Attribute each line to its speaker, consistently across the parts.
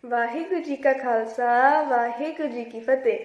Speaker 1: ਵਾਹਿਗੁਰੂ ਜੀ ਕਾ ਖਾਲਸਾ ਵਾਹਿਗੁਰੂ ਜੀ ਕੀ ਫਤਿਹ।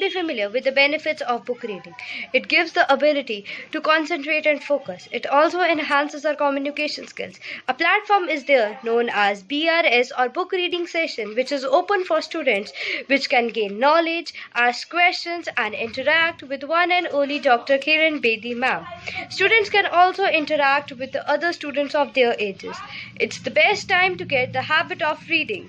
Speaker 2: Be familiar with the benefits of book reading. It gives the ability to concentrate and focus. It also enhances our communication skills. A platform is there known as BRS or book reading session, which is open for students, which can gain knowledge, ask questions and interact with one and only Dr. Kiran Bedi ma'am. Students can also interact with the other students of their ages. It's the best time to get the habit of reading.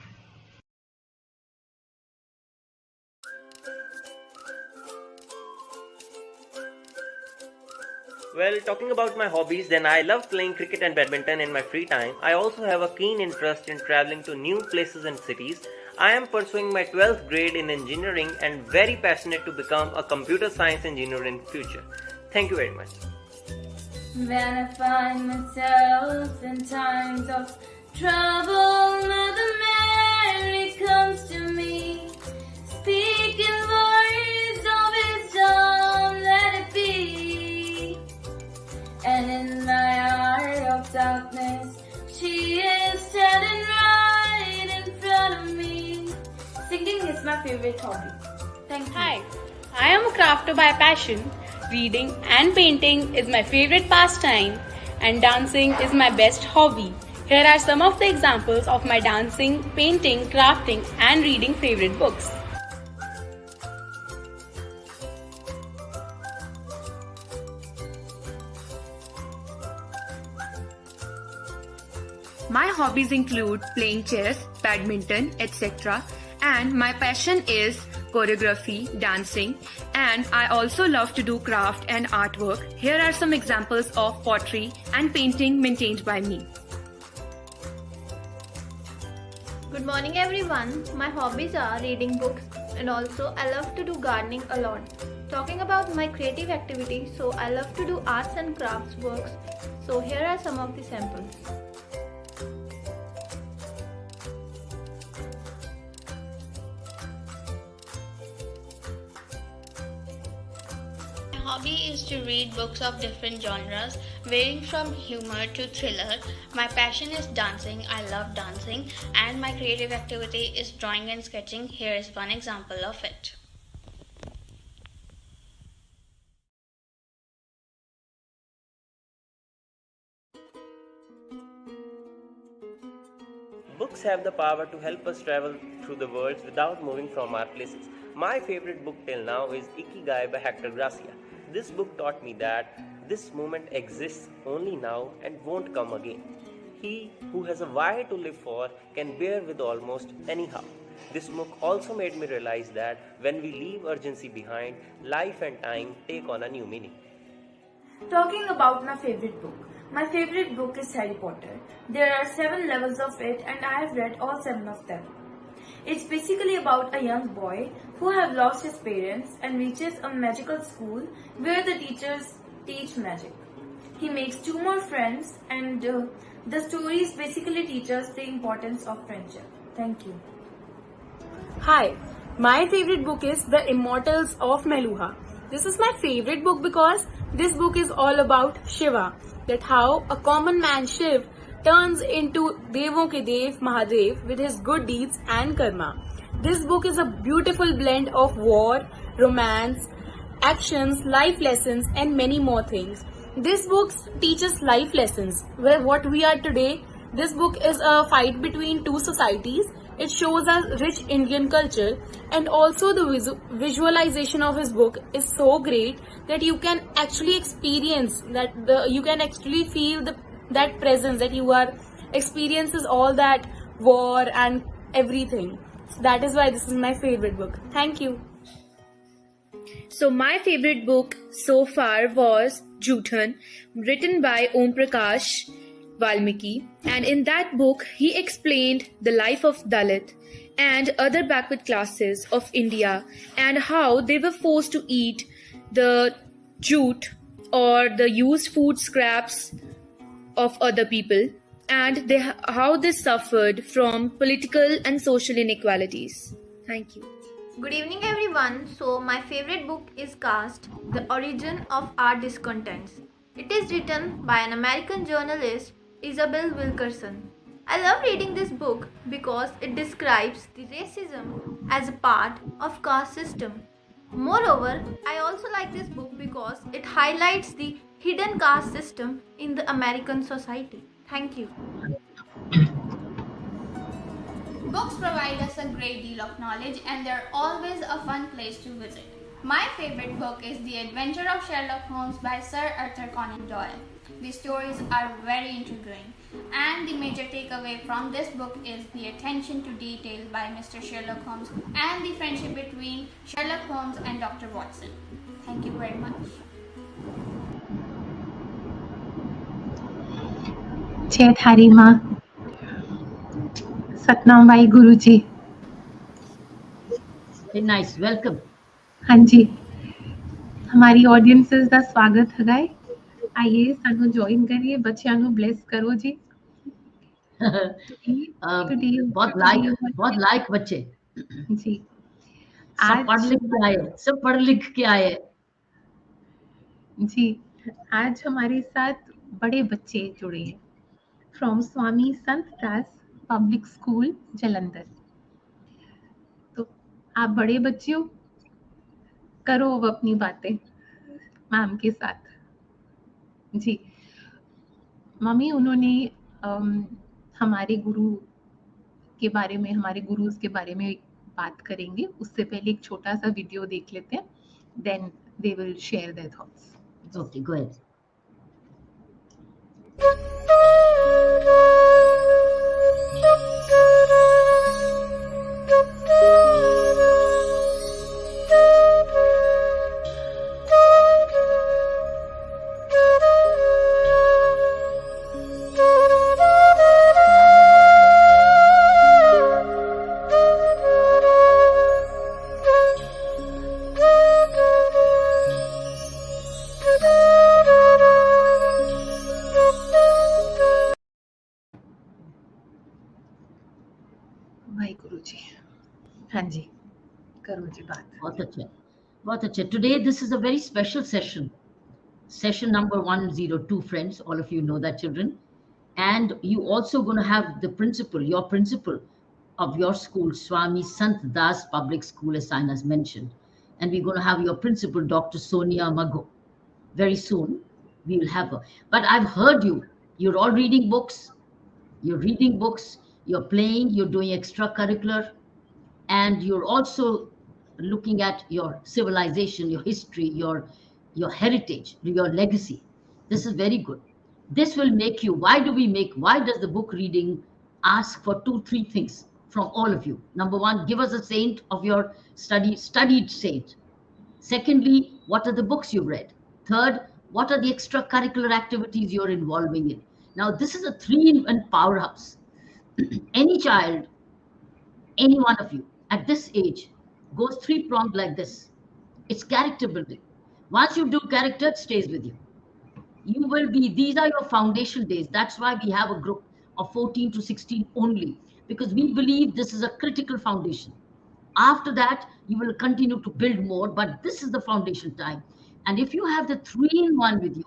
Speaker 3: Well, talking about my hobbies, then I love playing cricket and badminton in my free time. I also have a keen interest in traveling to new places and cities. I am pursuing my 12th grade in engineering and very passionate to become a computer science engineer in future. Thank you very much.
Speaker 4: When I find myself in times of trouble, Mother Mary comes to me, speaking words of wisdom, let it be. And in my hour of darkness, she is standing right in front of me. Singing is my favorite hobby. Thank you.
Speaker 5: Hi, I am a crafter by passion. Reading and painting is my favorite pastime, and dancing is my best hobby. Here are some of the examples of my dancing, painting, crafting, and reading favorite books.
Speaker 6: My hobbies include playing chess, badminton, etc. And my passion is choreography, dancing, and I also love to do craft and artwork. Here are some examples of pottery and painting maintained by me.
Speaker 7: Good morning everyone. My hobbies are reading books,
Speaker 1: and also I love to do gardening a lot. Talking about my creative activity, so I love to do arts and crafts works. So here are some of the samples.
Speaker 7: My hobby is to read books of different genres, varying from humor to thriller. My passion is dancing. I love dancing, and my creative activity is drawing and sketching. Here is one example of it.
Speaker 3: Books have the power to help us travel through the world without moving from our places. My favorite book till now is Ikigai by Hector Gracia. This book taught me that this moment exists only now and won't come again. He who has a why to live for can bear with almost anyhow. This book also made me realize that when we leave urgency behind, life and time take on a new meaning.
Speaker 4: Talking about my favorite book. My favorite book is Harry Potter. There are 7 levels of it and I have read all 7 of them. It's basically about a young boy who have lost his parents and reaches a magical school where the teachers teach magic. He makes 2 more friends and the stories basically teach us the importance of friendship. Thank you.
Speaker 5: Hi, my favorite book is The Immortals of Meluha. This is my favorite book because this book is all about Shiva, that how a common man Shiv turns into Devon ke Dev Mahadev with his good deeds and karma. This book is a beautiful blend of war, romance, actions, life lessons and many more things. This book teaches life lessons. Where what we are today, this book is a fight between 2 societies. It shows us rich Indian culture, and also the visualization of his book is so great that you can actually experience that you can actually feel that presence that you are experiences all that war and everything. So that is why this is my favorite book. Thank you.
Speaker 6: So my favorite book so far was Juthan, written by Om Prakash Valmiki, and in that book he explained the life of Dalit and other backward classes of India and how they were forced to eat the jute or the used food scraps of other people, and how they suffered from political and social inequalities. Thank you.
Speaker 1: Good evening everyone. So my favorite book is Caste, The Origin of Our Discontents. It is written by an American journalist, Isabel Wilkerson. I love reading this book because it describes the racism as a part of caste system. Moreover, I also like this book because it highlights the hidden caste system in the American society. Thank you.
Speaker 7: Books provide us a great deal of knowledge and they're always a fun place to visit. My favorite book is The Adventure of Sherlock Holmes by Sir Arthur Conan Doyle. The stories are very intriguing, and the major takeaway from this book is the attention to detail by Mr. Sherlock Holmes and the friendship between Sherlock Holmes and Dr. Watson. Thank you very much.
Speaker 8: जय थारी माँ, सतनाम भाई गुरु जी।
Speaker 9: Very nice, welcome.
Speaker 8: हाँ जी, हमारी audiences ਦਾ ਸਵਾਗਤ ਹੈਗਾ ਹੈ। आइए सानू ज्वाइन करिए, बच्चों ਨੂੰ ब्लेस करो जी।
Speaker 9: बहुत लाइक बच्चे
Speaker 8: जी।
Speaker 9: सब पढ़ लिख के आए
Speaker 8: जी। आज हमारे साथ बड़े बच्चे जुड़े हैं from Swami Sant Das public school Jalandhar. तो आप बड़े बच्चे हो, करो अब अपनी बातें मैम के साथ। जी मम्मी, उन्होंने हमारे गुरु के बारे में, हमारे गुरुज के बारे में बात करेंगे। उससे पहले एक छोटा सा वीडियो देख लेते हैं, then they will share their thoughts.
Speaker 9: Okay, go ahead.
Speaker 8: Waheguru ji. हाँ जी, करो जी बात।
Speaker 9: बहुत अच्छा, बहुत अच्छा. Today, this is a very special session. Session number 102, friends. All of you know that, children. And you also going to have the principal, your principal of your school, Swami Sant Das Public School, as Sainas mentioned. And we're going to have your principal, Dr. Sonia Mago. Very soon, we will have her. But I've heard you. You're all reading books. You're reading books. You're playing. You're doing extracurricular, and you're also looking at your civilization, your history, your heritage, your legacy. This is very good. This will make you, why does the book reading ask for two three things from all of you? Number one, give us a saint of your studied saint. Secondly, what are the books you've read? Third, what are the extracurricular activities you're involving in? Now this is a three in powerhouse. Any child, any one of you at this age goes three pronged like this. It's character building. Once you do character, it stays with you. You will be, these are your foundation days. That's why we have a group of 14 to 16 only, because we believe this is a critical foundation. After that, you will continue to build more, but this is the foundation time. And if you have the three in one with you,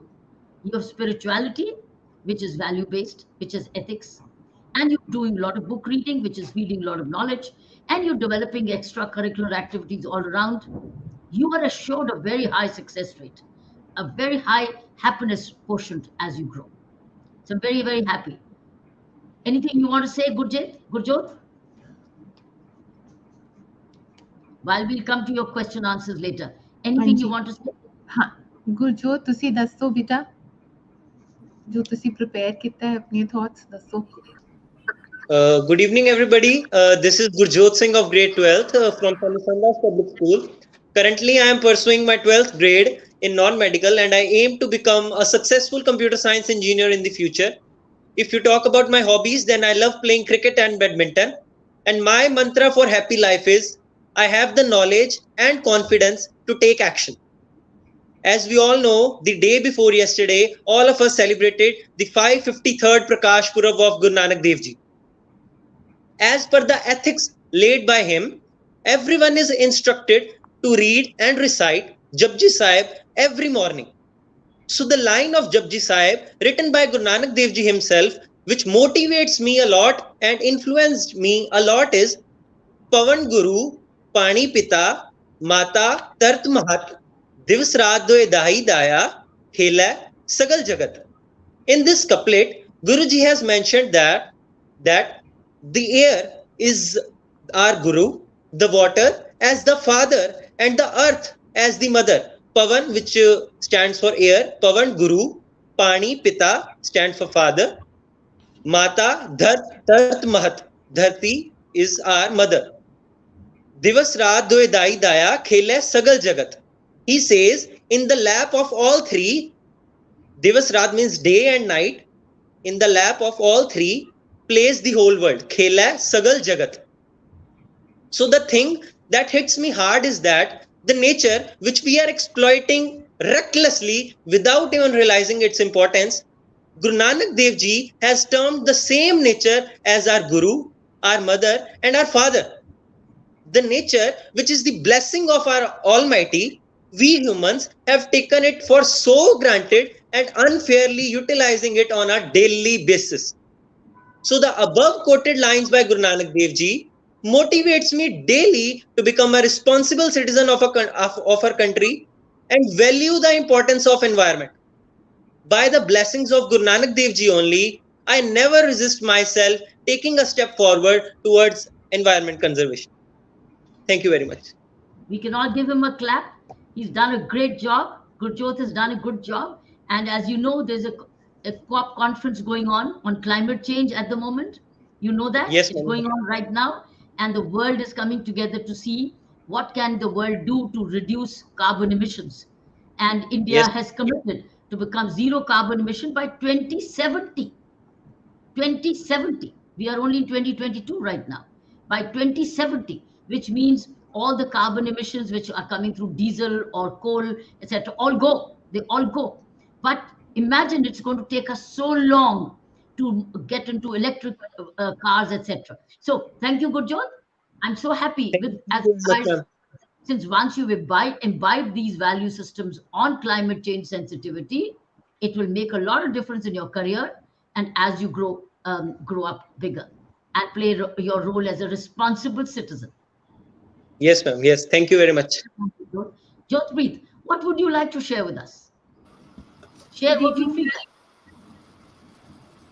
Speaker 9: your spirituality, which is value based, which is ethics, and you're doing a lot of book reading, which is reading a lot of knowledge, and you're developing extracurricular activities all around, you are assured a very high success rate, a very high happiness quotient as you grow. So I'm very, very happy. Anything you want to say, Gurjot? While we'll come to your question answers later. Anything you want to say?
Speaker 8: हाँ, गुरजोत ਤੁਸੀਂ ਦੱਸੋ ਬੇਟਾ, ਜੋ ਤੁਸੀਂ prepare ਕੀਤਾ ਹੈ ਆਪਣੇ thoughts ਦੱਸੋ।
Speaker 10: Good evening, everybody. This is Gurjot Singh of grade 12th from Sanisandas Public School. Currently, I am pursuing my 12th grade in non-medical, and I aim to become a successful computer science engineer in the future. If you talk about my hobbies, then I love playing cricket and badminton. And my mantra for happy life is, I have the knowledge and confidence to take action. As we all know, the day before yesterday, all of us celebrated the 553rd Prakash Purav of Guru Nanak Dev Ji. As per the ethics laid by him, everyone is instructed to read and recite Japji Sahib every morning. So the line of Japji Sahib, written by Guru Nanak Dev Ji himself, which motivates me a lot and influenced me a lot, is Pavan Guru, Pani Pita, Mata Tart Mahat, Divas Raat Doe Dahi Daya, Khela Sagal Jagat. In this couplet, Guruji has mentioned that the air is our Guru, the water as the father, and the earth as the mother. Pavan, which stands for air, Pavan Guru, Pani Pita stands for father, Mata Tart Mahat, Dharti is our mother. Divas Raat Doe Dai Daya Khele Sagal Jagat. He says, in the lap of all three, Divas Raat means day and night, in the lap of all three plays the whole world. Khela Sagal Jagat. So the thing that hits me hard is that the nature which we are exploiting recklessly without even realizing its importance, Guru Nanak Dev Ji has termed the same nature as our Guru, our mother, and our father. The nature which is the blessing of our Almighty, we humans have taken it for so granted and unfairly utilizing it on a daily basis. So the above quoted lines by Guru Nanak Dev Ji motivates me daily to become a responsible citizen of our country and value the importance of environment. By the blessings of Guru Nanak Dev Ji only, I never resist myself taking a step forward towards environment conservation. Thank you very much.
Speaker 9: We can all give him a clap. He's done a great job. Gurjot has done a good job. And as you know, there's a COP conference going on climate change at the moment. You know that?
Speaker 10: Yes,
Speaker 9: it's going on right now. And the world is coming together to see what can the world do to reduce carbon emissions. And India has committed to become zero carbon emission by 2070. 2070. We are only in 2022 right now. By 2070, which means all the carbon emissions which are coming through diesel or coal, etc., all go. They all go. But imagine it's going to take us so long to get into electric cars, etc. So thank you, Gurjot. I'm so happy
Speaker 10: Thank
Speaker 9: with
Speaker 10: you
Speaker 9: as
Speaker 10: very much,
Speaker 9: guys,
Speaker 10: ma'am.
Speaker 9: since once you've imbibed these value systems on climate change sensitivity, it will make a lot of difference in your career and as you grow up bigger and play your role as a responsible citizen.
Speaker 10: Yes, ma'am. Yes, thank you very much.
Speaker 9: Jotpreet, what would you like to share with us? Share
Speaker 5: Good
Speaker 9: what you
Speaker 5: evening.
Speaker 9: feel like.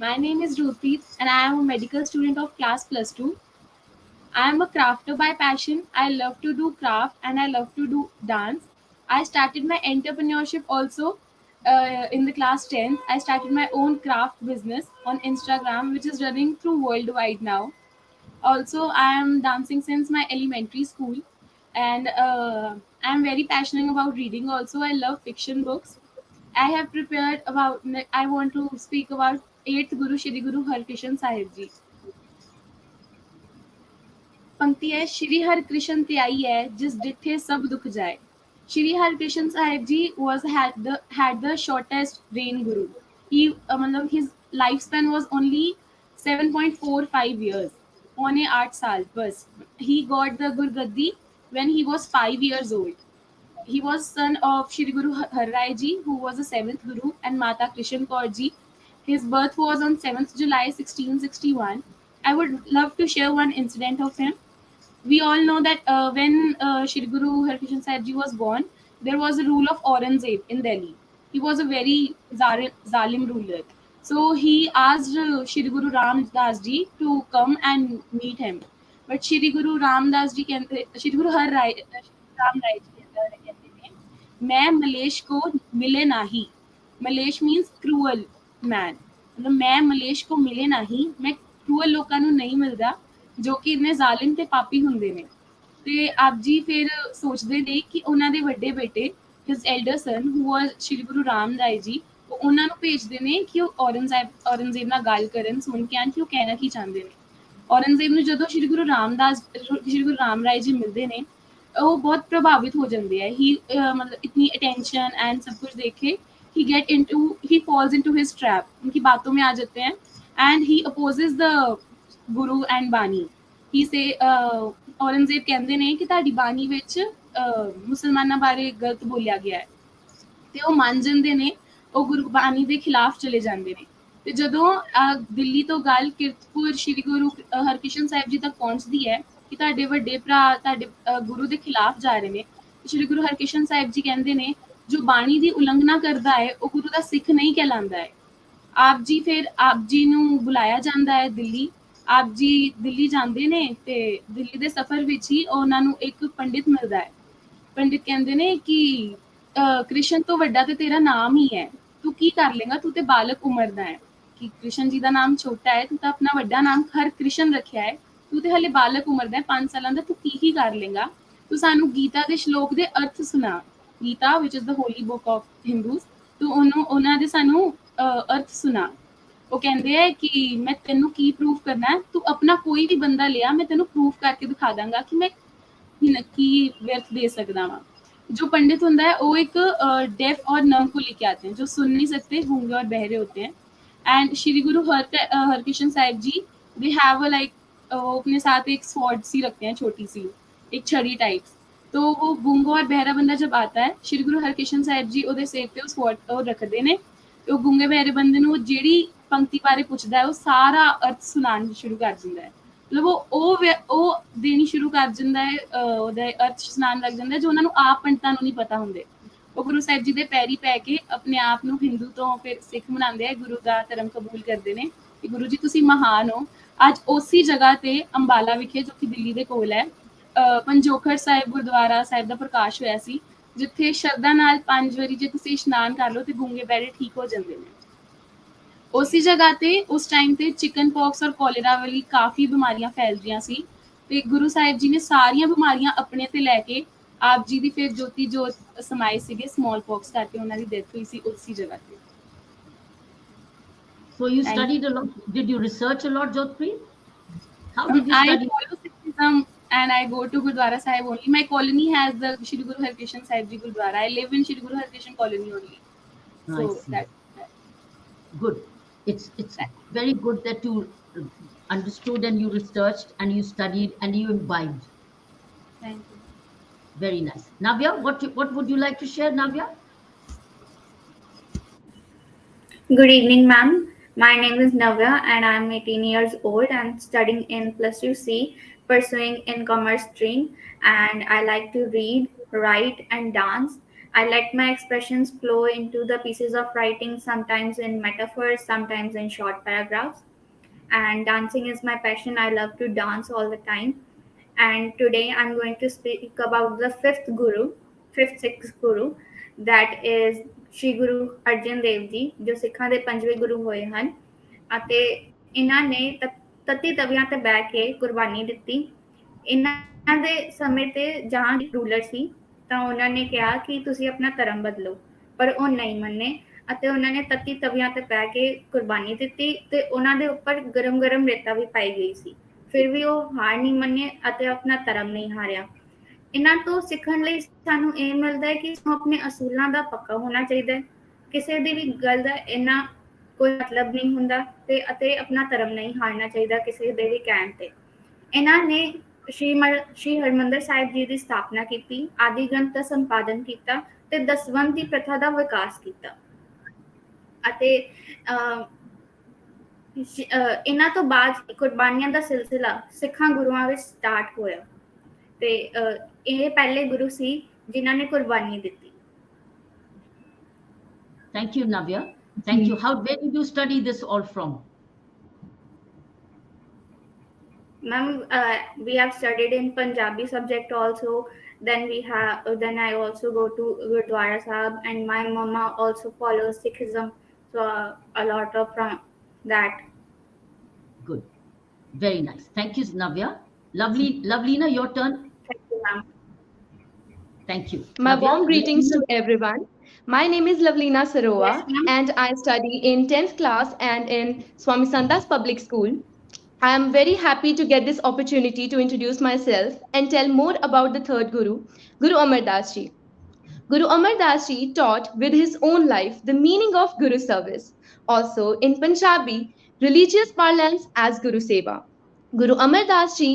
Speaker 5: My name is Ruthpreet and I am a medical student of class plus 2. I am a crafter by passion. I love to do craft and I love to do dance. I started my entrepreneurship also in the class 10th. I started my own craft business on Instagram, which is running through worldwide now. Also, I am dancing since my elementary school, and I am very passionate about reading. Also, I love fiction books. I have prepared about. I want to speak about 8th Guru Shri Guru Harkrishan Sahib Ji. पंक्ति है श्री हरकृष्ण त्याई है जिस डिठे सब दुख जाए श्री हरकृष्ण साहिब जी was had the shortest reign guru he मतलब his lifespan was only 7.45 years पौने 8 साल बस he got the gurgaddi when he was 5 years old. He was son of Shri Guru Har Rai Ji, who was the seventh Guru, and Mata Krishan Kaur Ji. His birth was on 7th July 1661. I would love to share one incident of him. We all know that when Shri Guru Harkrishan Sahib Ji was born, there was a rule of Aurangzeb in Delhi. He was a very zalim ruler. So he asked Shri Guru Ram Das Ji to come and meet him. But Shri Guru Ram Das Ji Shri Guru Har Rai, Ram Rai Ji कहते हैं मैं मलेश को मिले नाही Mallesh means cruel man मतलब मैं ਮਲੇਸ਼ को ਮਿਲੇ ਨਹੀਂ ਮੈਂ ਕ੍ਰੂਅਲ ਲੋਕਾਂ ਨੂੰ ਨਹੀਂ ਮਿਲਦਾ ਜੋ ਕਿ ਇੰਨੇ ਜ਼ਾਲਿਮ ਤੇ ਪਾਪੀ ਹੁੰਦੇ ਨੇ ਤੇ ਆਪ ਜੀ ਫਿਰ ਸੋਚਦੇ ਨੇ ਕਿ ਉਹਨਾਂ ਦੇ ਵੱਡੇ ਬੇਟੇ ਹਿਸ ਐਲਡਰ ਸਨ ਹੂ ਵਾਸ ਸ਼੍ਰੀ ਗੁਰੂ ਰਾਮ ਰਾਏ ਜੀ ਉਹ ਉਹਨਾਂ ਨੂੰ ਭੇਜਦੇ ਨੇ ਕਿ ਉਹ ਔਰੰਗਜ਼ੇਬ ਨਾਲ ਗੱਲ ਕਰਨ ਸੁਣ ਕੇ ਆਣ ਕਿ ਉਹ ਕਹਿਣਾ ਕੀ ਚਾਹੁੰਦੇ ਨੇ ਔਰੰਗਜ਼ੇਬ ਨੂੰ ਜਦੋਂ ਸ਼੍ਰੀ ਗੁਰੂ ਸ਼੍ਰੀ ਗੁਰੂ ਰਾਮ ਰਾਏ ਜੀ ਮਿਲਦੇ ਨੇ ਉਹ ਬਹੁਤ ਪ੍ਰਭਾਵਿਤ ਹੋ ਜਾਂਦੇ ਹੈ ਹੀ मतलब इतनी अटेंशन एंड सब कुछ देखे he falls into his trap उनकी बातों में आ जाते हैं and he opposes the guru and bani he say Aurangzeb ਕਹਿੰਦੇ ਨੇ ਕਿ ਤੁਹਾਡੀ ਬਾਣੀ ਵਿੱਚ ਮੁਸਲਮਾਨਾਂ ਬਾਰੇ ਗਲਤ ਬੋਲਿਆ ਗਿਆ ਹੈ ਤੇ ਉਹ ਮੰਨ ਜਾਂਦੇ ਨੇ ਉਹ ਗੁਰਬਾਣੀ ਦੇ ਖਿਲਾਫ ਚਲੇ ਜਾਂਦੇ ਨੇ ਤੇ ਜਦੋਂ ਦਿੱਲੀ ਤੋਂ ਗੱਲ ਕੀਰਤਪੁਰ ਸ਼੍ਰੀ ਗੁਰੂ ਹਰਕ੍ਰਿਸ਼ਨ ਸਾਹਿਬ ਜੀ ਤੱਕ ਪਹੁੰਚਦੀ ਹੈ ਕਿ ਤੁਹਾਡੇ ਵੱਡੇ ਭਰਾ ਤੁਹਾਡੇ ਗੁਰੂ ਦੇ ਖਿਲਾਫ ਜਾ ਰਹੇ ਨੇ ਸ਼੍ਰੀ ਗੁਰੂ ਹਰਕ੍ਰਿਸ਼ਨ ਸਾਹਿਬ ਜੀ ਕਹਿੰਦੇ ਨੇ ਜੋ ਬਾਣੀ ਦੀ ਉਲੰਘਣਾ ਕਰਦਾ ਹੈ ਉਹ ਗੁਰੂ ਦਾ ਸਿੱਖ ਨਹੀਂ ਕਹਿਲਾਂਦਾ ਹੈ ਆਪ ਜੀ ਨੂੰ ਬੁਲਾਇਆ ਜਾਂਦਾ ਹੈ ਦਿੱਲੀ ਆਪ ਜੀ ਦਿੱਲੀ ਜਾਂਦੇ ਨੇ ਤੇ ਦਿੱਲੀ ਦੇ ਸਫ਼ਰ ਵਿੱਚ ਹੀ ਉਹਨਾਂ ਨੂੰ ਇੱਕ ਪੰਡਿਤ ਮਿਲਦਾ ਹੈ ਪੰਡਿਤ ਕਹਿੰਦੇ ਨੇ ਕਿ ਕ੍ਰਿਸ਼ਨ ਤੋਂ ਵੱਡਾ ਤੇ ਤੇਰਾ ਨਾਮ ਹੀ ਹੈ ਤੂੰ ਕੀ ਕਰ ਲੇਗਾ ਤੂੰ ਤੇ ਬਾਲਕ ਉਮਰ ਦਾ ਹੈ ਕਿ ਕ੍ਰਿਸ਼ਨ ਜੀ ਦਾ ਨਾਮ ਛੋਟਾ ਹੈ ਤੂੰ ਤਾਂ ਆਪਣਾ ਵੱਡਾ ਨਾਮ ਹਰ ਕ੍ਰਿਸ਼ਨ ਰੱਖਿਆ ਹੈ ਤੂੰ ਤੇ ਹਲੇ ਬਾਲਕ ਉਮਰ ਦਾ 5 ਸਾਲਾਂ ਦਾ ਤੂੰ ਕੀ ਕਰ ਲੇਗਾ ਤੂੰ ਸਾਨੂੰ ਗੀਤਾ ਦੇ ਸ਼ਲੋਕ ਦੇ ਅਰਥ ਸੁਣਾ ਗੀਤਾ ਵਿਚ is the holy book of Hindus ਤੂੰ ਉਹਨਾਂ ਦੇ ਸਾਨੂੰ ਅਰਥ ਸੁਣਾ ਉਹ ਕਹਿੰਦੇ ਹੈ ਕਿ ਮੈਂ ਤੈਨੂੰ ਕੀ ਪ੍ਰੂਫ ਕਰਨਾ ਹੈ ਤੂੰ ਆਪਣਾ ਕੋਈ ਵੀ ਬੰਦਾ ਲਿਆ ਮੈਂ ਤੈਨੂੰ ਪ੍ਰੂਫ ਕਰਕੇ ਦਿਖਾ ਦਾਂਗਾ ਕਿ ਮੈਂ ਕੀ व्यर्थ दे सकता वहाँ जो पंडित होता है वो एक डेफ और नर्म को लेके आते हैं जो सुन नहीं सकते गूंगे और बहरे होते हैं and Shri Guru Harkrishna Sahib ji they have like वो अपने साथ एक स्वॉर्ड सी रखते हैं छोटी सी एक छड़ी टाइप तो वो गूंगा और बहरा बंदा जब आता है श्री गुरु हरकृष्ण साहिब जी ਉਹਦੇ ਸਿਰ ਤੇ ਉਹ स्वॉर्ड रखते ਨੇ ਤੇ ਉਹ ਗੂੰਗੇ ਬਹਿਰੇ ਬੰਦੇ ਨੂੰ ਜਿਹੜੀ ਪੰਕਤੀ ਬਾਰੇ ਪੁੱਛਦਾ ਹੈ ਉਹ ਸਾਰਾ ਅਰਥ ਸੁਣਾਉਣ ਸ਼ੁਰੂ ਕਰ ਦਿੰਦਾ ਹੈ मतलब ਉਹ ਦੇਣੀ ਸ਼ੁਰੂ ਕਰ ਦਿੰਦਾ ਹੈ ਉਹਦਾ ਅਰਥ ਸੁਣਾਉਣ ਲੱਗ ਜਾਂਦਾ ਜੋ ਉਹਨਾਂ ਨੂੰ ਆਪ ਪੰਡਤਾਂ ਨੂੰ ਨਹੀਂ ਪਤਾ ਹੁੰਦੇ ਉਹ ਗੁਰੂ ਸਾਹਿਬ ਜੀ ਦੇ ਪੈਰੀ ਪੈ ਕੇ ਆਪਣੇ ਆਪ ਨੂੰ ਹਿੰਦੂ ਤੋਂ ਫਿਰ ਸਿੱਖ ਬਣਾਉਂਦੇ ਆ ਗੁਰੂ ਦਾ ਧਰਮ ਕਬੂਲ ਕਰਦੇ ਨੇ ਕਿ ਗੁਰੂ ਜੀ ਤੁਸੀਂ ਮਹਾਨ ਹੋ ਅੱਜ ਉਸੇ ਜਗ੍ਹਾ ਤੇ ਅੰਬਾਲਾ ਵਿਖੇ ਜੋ ਕਿ ਦਿੱਲੀ ਦੇ ਕੋਲ ਹੈ ਪੰਜੋਖਰ ਸਾਹਿਬ ਗੁਰਦੁਆਰਾ ਸਾਹਿਬ ਦਾ ਪ੍ਰਕਾਸ਼ ਹੋਇਆ ਸੀ ਜਿੱਥੇ ਸ਼ਰਧਾ ਨਾਲ 5 ਵਾਰੀ ਜੇ ਤੁਸੀਂ ਇਸ਼ਨਾਨ ਕਰ ਲਓ ਤੇ ਗੂੰਗੇ ਬਹਿਰੇ ਠੀਕ ਹੋ ਜਾਂਦੇ ਨੇ ਉਸੇ ਜਗ੍ਹਾ ਤੇ ਉਸ ਟਾਈਮ ਤੇ ਚਿਕਨ ਪੌਕਸ ਔਰ ਕੋਲੇਰਾ ਵਾਲੀ ਕਾਫੀ ਬਿਮਾਰੀਆਂ ਫੈਲ ਰਹੀਆਂ ਸੀ ਤੇ ਗੁਰੂ ਸਾਹਿਬ ਜੀ ਨੇ ਸਾਰੀਆਂ ਬਿਮਾਰੀਆਂ ਆਪਣੇ ਤੇ ਲੈ ਕੇ ਆਪ ਜੀ ਦੀ ਫਿਰ ਜੋਤੀ ਜੋਤ ਸਮਾਏ ਸੀਗੇ ਸਮਾਲ ਪੌਕਸ ਕਰਕੇ ਉਹਨਾਂ ਦੀ ਡੈਥ ਹੋਈ ਸੀ ਉਸੇ ਜਗ੍ਹਾ ਤੇ
Speaker 9: So you studied a lot. Did you research a lot, Jotpreet? How did you study?
Speaker 5: I follow Sikhism and I go to Gurdwara Sahib only. My colony has the Shri Guru Harkrishan Sahib Ji Gurdwara. I live in Shri Guru Harkrishan colony only. So
Speaker 9: I see.
Speaker 5: that's
Speaker 9: Good. It's very good that you understood and you researched and you studied and you imbibed.
Speaker 7: Thank you.
Speaker 9: Very nice. Navya, what would you like to share, Navya?
Speaker 11: Good evening, ma'am. My name is Navya and I'm 18 years old. I'm studying in plus 2C, pursuing in commerce stream, and I like to read, write, and dance. I let my expressions flow into the pieces of writing, sometimes in metaphors, sometimes in short paragraphs. And dancing is my passion. I love to dance all the time. And today I'm going to speak about the fifth sixth Guru, that is Shri Guru Arjan Dev Ji, ਜੋ ਸਿੱਖਾਂ ਦੇ ਪੰਜਵੇਂ ਗੁਰੂ ਹੋਏ ਹਨ ਅਤੇ ਇਹਨਾਂ ਨੇ ਤਤੀ ਤਵੀਆਂ ਤੇ ਬਹਿ ਕੇ ਕੁਰਬਾਨੀ ਦਿੱਤੀ। ਇਹਨਾਂ ਦੇ ਸਮੇਂ ਤੇ ਜਹਾਂ ਰੂਲਰ ਸੀ ਤਾਂ ਉਹਨਾਂ ਨੇ ਕਿਹਾ ਕਿ ਤੁਸੀਂ ਆਪਣਾ ਧਰਮ ਬਦਲੋ, ਪਰ ਉਹ ਨਹੀਂ ਮੰਨੇ ਅਤੇ ਉਹਨਾਂ ਨੇ ਤੱਤੀ ਤਵੀਆਂ ਤੇ ਬਹਿ ਕੇ ਕੁਰਬਾਨੀ ਦਿੱਤੀ ਤੇ ਉਹਨਾਂ ਦੇ ਉੱਪਰ ਗਰਮ ਗਰਮ ਰੇਤਾ ਵੀ ਪਾਈ ਗਈ ਸੀ। ਫਿਰ ਵੀ ਉਹ ਹਾਰ ਨਹੀਂ ਮੰਨੇ ਅਤੇ ਆਪਣਾ ਧਰਮ ਨਹੀਂ ਹਾਰਿਆ। ਇਹਨਾਂ ਤੋਂ ਸਿੱਖਣ ਲਈ ਸਾਨੂੰ ਇਹ ਮਿਲਦਾ ਹੈ ਕਿ ਸਾਨੂੰ ਆਪਣੇ ਅਸੂਲਾਂ ਦਾ ਪੱਕਾ ਹੋਣਾ ਚਾਹੀਦਾ ਹੈ। ਕਿਸੇ ਦੀ ਵੀ ਗੱਲ ਦਾ ਇੰਨਾ ਕੋਈ ਮਤਲਬ ਨਹੀਂ ਹੁੰਦਾ ਤੇ ਅਤੇ ਆਪਣਾ ਧਰਮ ਨਹੀਂ ਹਾਰਨਾ ਚਾਹੀਦਾ ਕਿਸੇ ਦੇ ਵੀ ਕਹਿਣ ਤੇ। ਇਹਨਾਂ ਨੇ ਸ਼੍ਰੀ ਹਰਿਮੰਦਰ ਸਾਹਿਬ ਜੀ ਦੀ ਸਥਾਪਨਾ ਕੀਤੀ, ਆਦਿ ਗ੍ਰੰਥ ਦਾ ਸੰਪਾਦਨ ਕੀਤਾ ਤੇ ਦਸਵੰਧ ਦੀ ਪ੍ਰਥਾ ਦਾ ਵਿਕਾਸ ਕੀਤਾ ਅਤੇ ਇਹਨਾਂ ਤੋਂ ਬਾਅਦ ਕੁਰਬਾਨੀਆਂ ਦਾ ਸਿਲਸਿਲਾ ਸਿੱਖਾਂ ਗੁਰੂਆਂ ਵਿੱਚ ਸਟਾਰਟ ਹੋਇਆ ਤੇ ਇਹ ਪਹਿਲੇ ਗੁਰੂ ਸੀ ਜਿਨ੍ਹਾਂ ਨੇ ਕੁਰਬਾਨੀ ਦਿੱਤੀ।
Speaker 9: Thank you, Navya. Thank you. Where did you study this all from?
Speaker 11: Ma'am, we have studied in Punjabi subject also. Then I also go to Gurdwara Sahib, and my mama also follows Sikhism, so a lot of from that.
Speaker 9: Good. Very nice. Thank you, Navya. Lovelina, your turn.
Speaker 11: Thank you, ma'am.
Speaker 9: Thank you.
Speaker 2: My
Speaker 9: Navya,
Speaker 2: warm greetings to everyone. My name is Lavlina Sarowa,
Speaker 11: Yes, ma'am.
Speaker 2: and I study in 10th class and in Swami Sandas Public School. I am very happy to get this opportunity to introduce myself and tell more about the third Guru, Guru Amar Das Ji. Guru Amar Das Ji taught with his own life the meaning of Guru service, also in Punjabi religious parlance as Guru Seva. Guru Amar Das Ji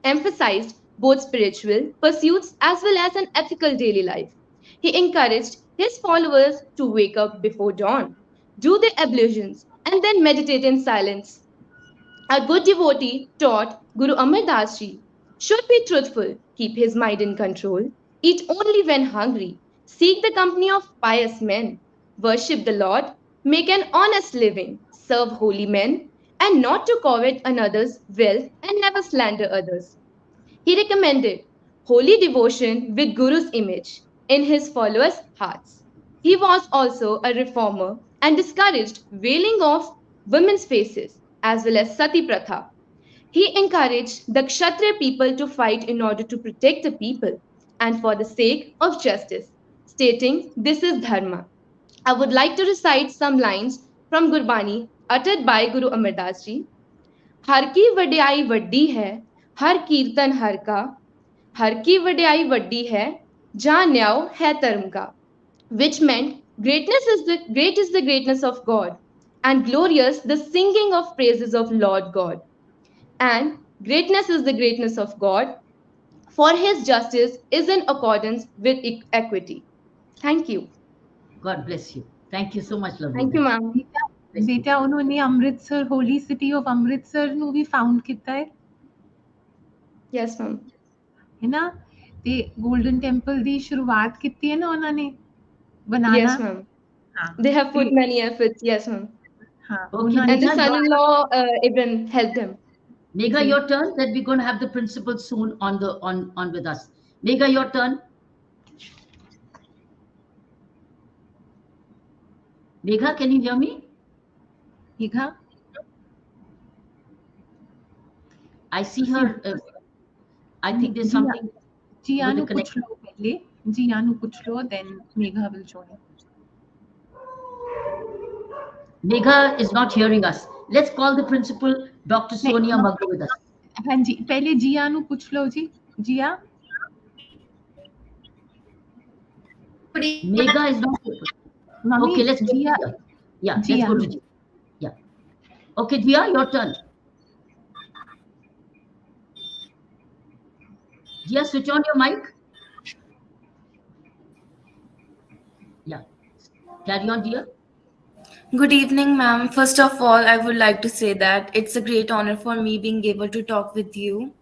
Speaker 2: emphasized both spiritual pursuits as well as an ethical daily life. He encouraged his followers to wake up before dawn, do their ablutions, and then meditate in silence. A good devotee taught Guru Amar Das Ji should be truthful, keep his mind in control, eat only when hungry, seek the company of pious men, worship the Lord, make an honest living, serve holy men, and not to covet another's wealth and never slander others. He recommended holy devotion with Guru's image in his followers' hearts. He was also a reformer and discouraged veiling of women's faces as well as sati pratha. He encouraged the Kshatriya people to fight in order to protect the people and for the sake of justice, stating this is dharma. I would like to recite some lines from Gurbani uttered by Guru Amar Das Ji. हर की वड्याई वड्डी है, हर कीर्तन हर का, हर की वड्याई वड्डी है, जहाँ न्याय है धर्म का. Which meant great is the greatness of God, and glorious the singing of praises of Lord God. And greatness is the greatness of God, for his justice is in accordance with equity. Thank you.
Speaker 9: God bless you. Thank you so much, Lovelina.
Speaker 2: Thank you, ma'am.
Speaker 8: ਬੇਟਾ ਉन्होंने ਅੰਮ੍ਰਿਤਸਰ ਹੋਲੀ city of Amritsar ਨੂੰ ਵੀ found ਕੀਤਾ ਹੈ
Speaker 2: Yes, ma'am.
Speaker 8: ਹੈ ਨਾ ਤੇ golden temple ਦੀ ਸ਼ੁਰੂਆਤ ਕੀਤੀ ਹੈ ਨਾ ਉਹਨਾਂ ਨੇ ਬਣਾਣਾ।
Speaker 2: Yes, ma'am. They have put many efforts. Yes, ma'am.
Speaker 8: ਹਾਂ
Speaker 9: Okay,
Speaker 2: And the
Speaker 9: Megha,
Speaker 2: son-in-law even helped him.
Speaker 9: Megha, your turn. That we're going to have the principal soon on with us. Megha, your turn. Megha, can you hear me?
Speaker 8: ਹੀਗਾ
Speaker 9: I see her. I think there's something.
Speaker 8: ਜੀਆ
Speaker 9: with the
Speaker 8: ਨੂੰ ਪੁੱਛ
Speaker 9: connection.
Speaker 8: ਲਓ ਪਹਿਲੇ ਜੀਆ ਨੂੰ ਪੁੱਛ ਲਓ then Megha will join.
Speaker 9: Megha is not hearing us. Let's call the principal, Dr. Sonia
Speaker 8: no.
Speaker 9: Magga, with us.
Speaker 8: ਹਾਂਜੀ ਪਹਿਲੇ ਜੀਆ ਨੂੰ ਪੁੱਛ ਲਓ ਜੀ ਜੀਆ
Speaker 9: Megha is not.
Speaker 8: Mummy
Speaker 9: Okay, let's go.
Speaker 8: ਜੀਆ
Speaker 9: Yeah, let's
Speaker 8: Jia.
Speaker 9: go to Jia. Yeah. Okay, Dia, your turn. Dia, switch on your mic. Yeah. Carry on, Dia.
Speaker 4: Good evening, ma'am. First of all, I would like to say that it's a great honor for me being able to talk with you.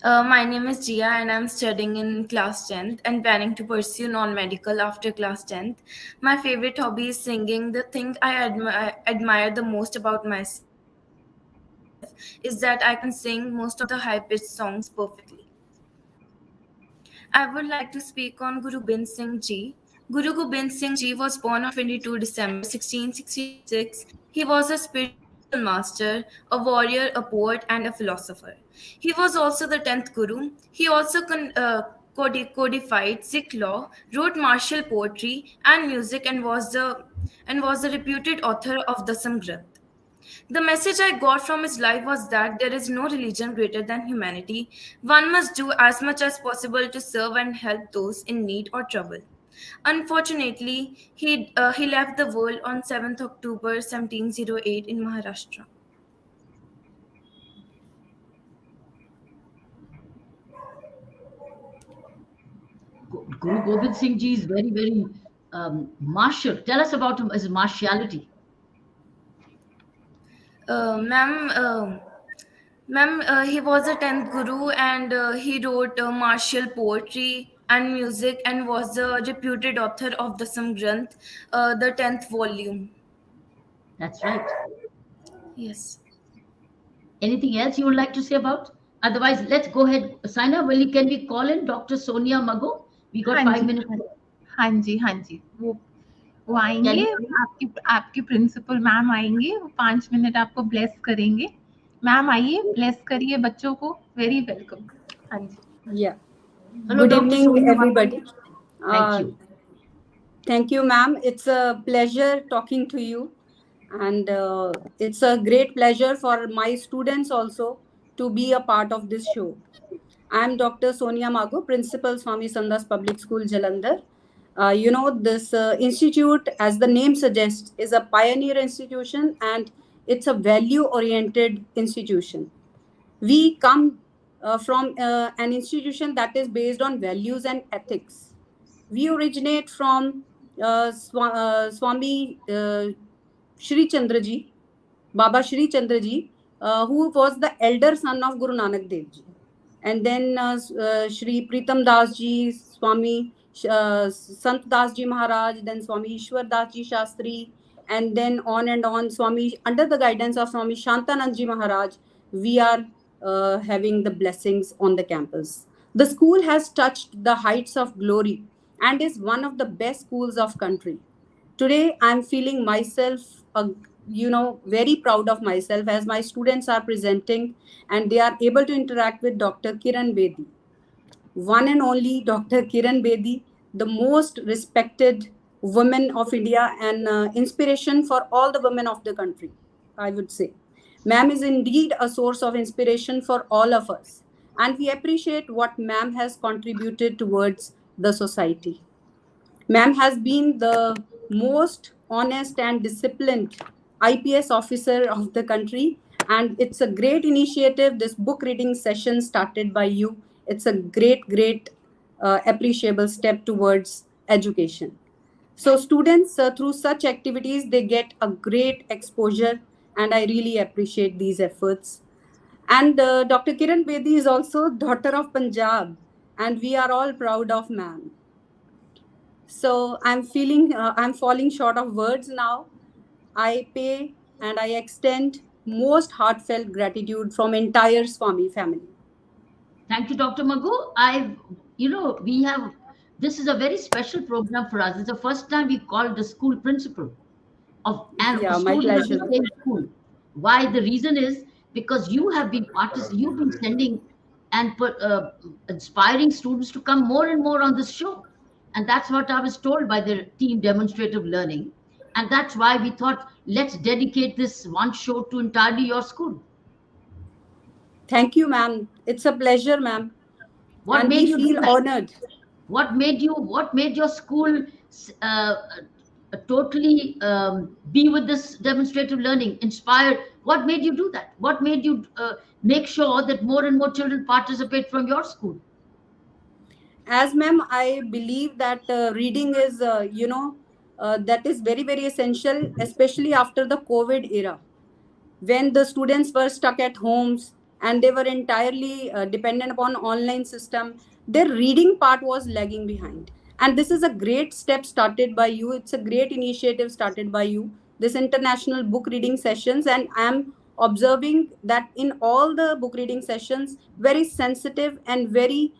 Speaker 4: My name is Jia, and I'm studying in class 10th and planning to pursue non medical after class 10th. My favorite hobby is singing. The thing I admire the most about myself is that I can sing most of the high pitched songs perfectly. I would like to speak on Guru Gobind Singh Ji. Guru Gobind Singh Ji was born on 22 December 1666. He was a spiritual master, a warrior, a poet, and a philosopher. He was also the 10th Guru. He also codified Sikh law, wrote martial poetry and music, and was the reputed author of the Samgranth. The message I got from his life was that there is no religion greater than humanity. One must do as much as possible to serve and help those in need or trouble. Unfortunately, he left the world on 7th October 1708 in Maharashtra.
Speaker 9: Guru Gobind Singh Ji is very, very martial. Tell us about his martiality.
Speaker 4: Ma'am, he was a 10th Guru, and he wrote martial poetry and music and was the reputed author of the Samgranth, the 10th volume.
Speaker 9: That's right.
Speaker 4: Yes.
Speaker 9: Anything else you would like to say about? Otherwise, let's go ahead. Saina, can we call in Dr. Sonia Mago? We got
Speaker 8: हाँ
Speaker 9: 5 minutes.
Speaker 8: हाँ जी, हाँ जी, वो
Speaker 9: Can
Speaker 8: आएंगे,
Speaker 9: you?
Speaker 8: आपके principal ma'am आएंगे, वो 5 minute आपको bless करेंगे। मैम आइए, ब्लेस करिए बच्चों को। Very welcome. हाँ जी।
Speaker 12: Yeah.
Speaker 9: Hello,
Speaker 12: Good
Speaker 9: Dr.
Speaker 12: evening,
Speaker 9: Sonia Mago.
Speaker 12: everybody.
Speaker 9: Thank
Speaker 12: Uh,
Speaker 9: you.
Speaker 12: Thank you, ma'am. It's a pleasure talking to you. And it's a great pleasure for my students also to be a part of this show. I'm Dr. Sonia Mago, Principal Swami Sandas Public School, Jalandhar. This institute, as the name suggests, is a pioneer institution and it's a value oriented institution. We come from an institution that is based on values and ethics. We originate from Swami Shri Chandraji, Baba Shri Chandraji, who was the elder son of Guru Nanak Dev Ji. And then Shri Pritam Das Ji, Swami Sant Das Ji Maharaj, then Swami Ishwar Das Ji Shastri, and then on and on, Swami, under the guidance of Swami Shantanand Ji Maharaj, we are having the blessings on the campus. The school has touched the heights of glory and is one of the best schools of country. Today I'm feeling myself very proud of myself as my students are presenting and they are able to interact with Dr. Kiran Bedi, one and only Dr. Kiran Bedi, the most respected woman of India and inspiration for all the women of the country, I would say. Ma'am is indeed a source of inspiration for all of us, and we appreciate what ma'am has contributed towards the society. Ma'am has been the most honest and disciplined IPS officer of the country, and it's a great initiative. This book reading session started by you. It's a great, appreciable step towards education. So, students, through such activities, they get a great exposure, and I really appreciate these efforts. And Dr. Kiran Bedi is also daughter of Punjab, and we are all proud of ma'am. So I'm falling short of words now. I pay and I extend most heartfelt gratitude from entire Swami family.
Speaker 9: Thank you, Dr. Mago. We have, this is a very special program for us. It's the first time we called the school principal and
Speaker 12: Yeah, my
Speaker 9: students of
Speaker 12: pleasure.
Speaker 9: the same school. Why? The reason is because you've been sending and inspiring students to come more and more on this show. And that's what I was told by the team Demonstrative Learning. And that's why we thought, let's dedicate this one show to entirely your school.
Speaker 12: Thank you, ma'am. It's a pleasure, ma'am.
Speaker 9: What
Speaker 12: And
Speaker 9: made
Speaker 12: we
Speaker 9: you do
Speaker 12: feel
Speaker 9: that?
Speaker 12: honored.
Speaker 9: What made your school totally be with this demonstrative learning, inspired What made you do that? What made you make sure that more and more children participate from your school?
Speaker 12: As ma'am, I believe that reading is, that is very, very essential, especially after the COVID era, when the students were stuck at homes and they were entirely dependent upon online system. Their reading part was lagging behind, and this is a great step started by you. It's a great initiative started by you, this international book reading sessions. And I am observing that in all the book reading sessions, very sensitive and very,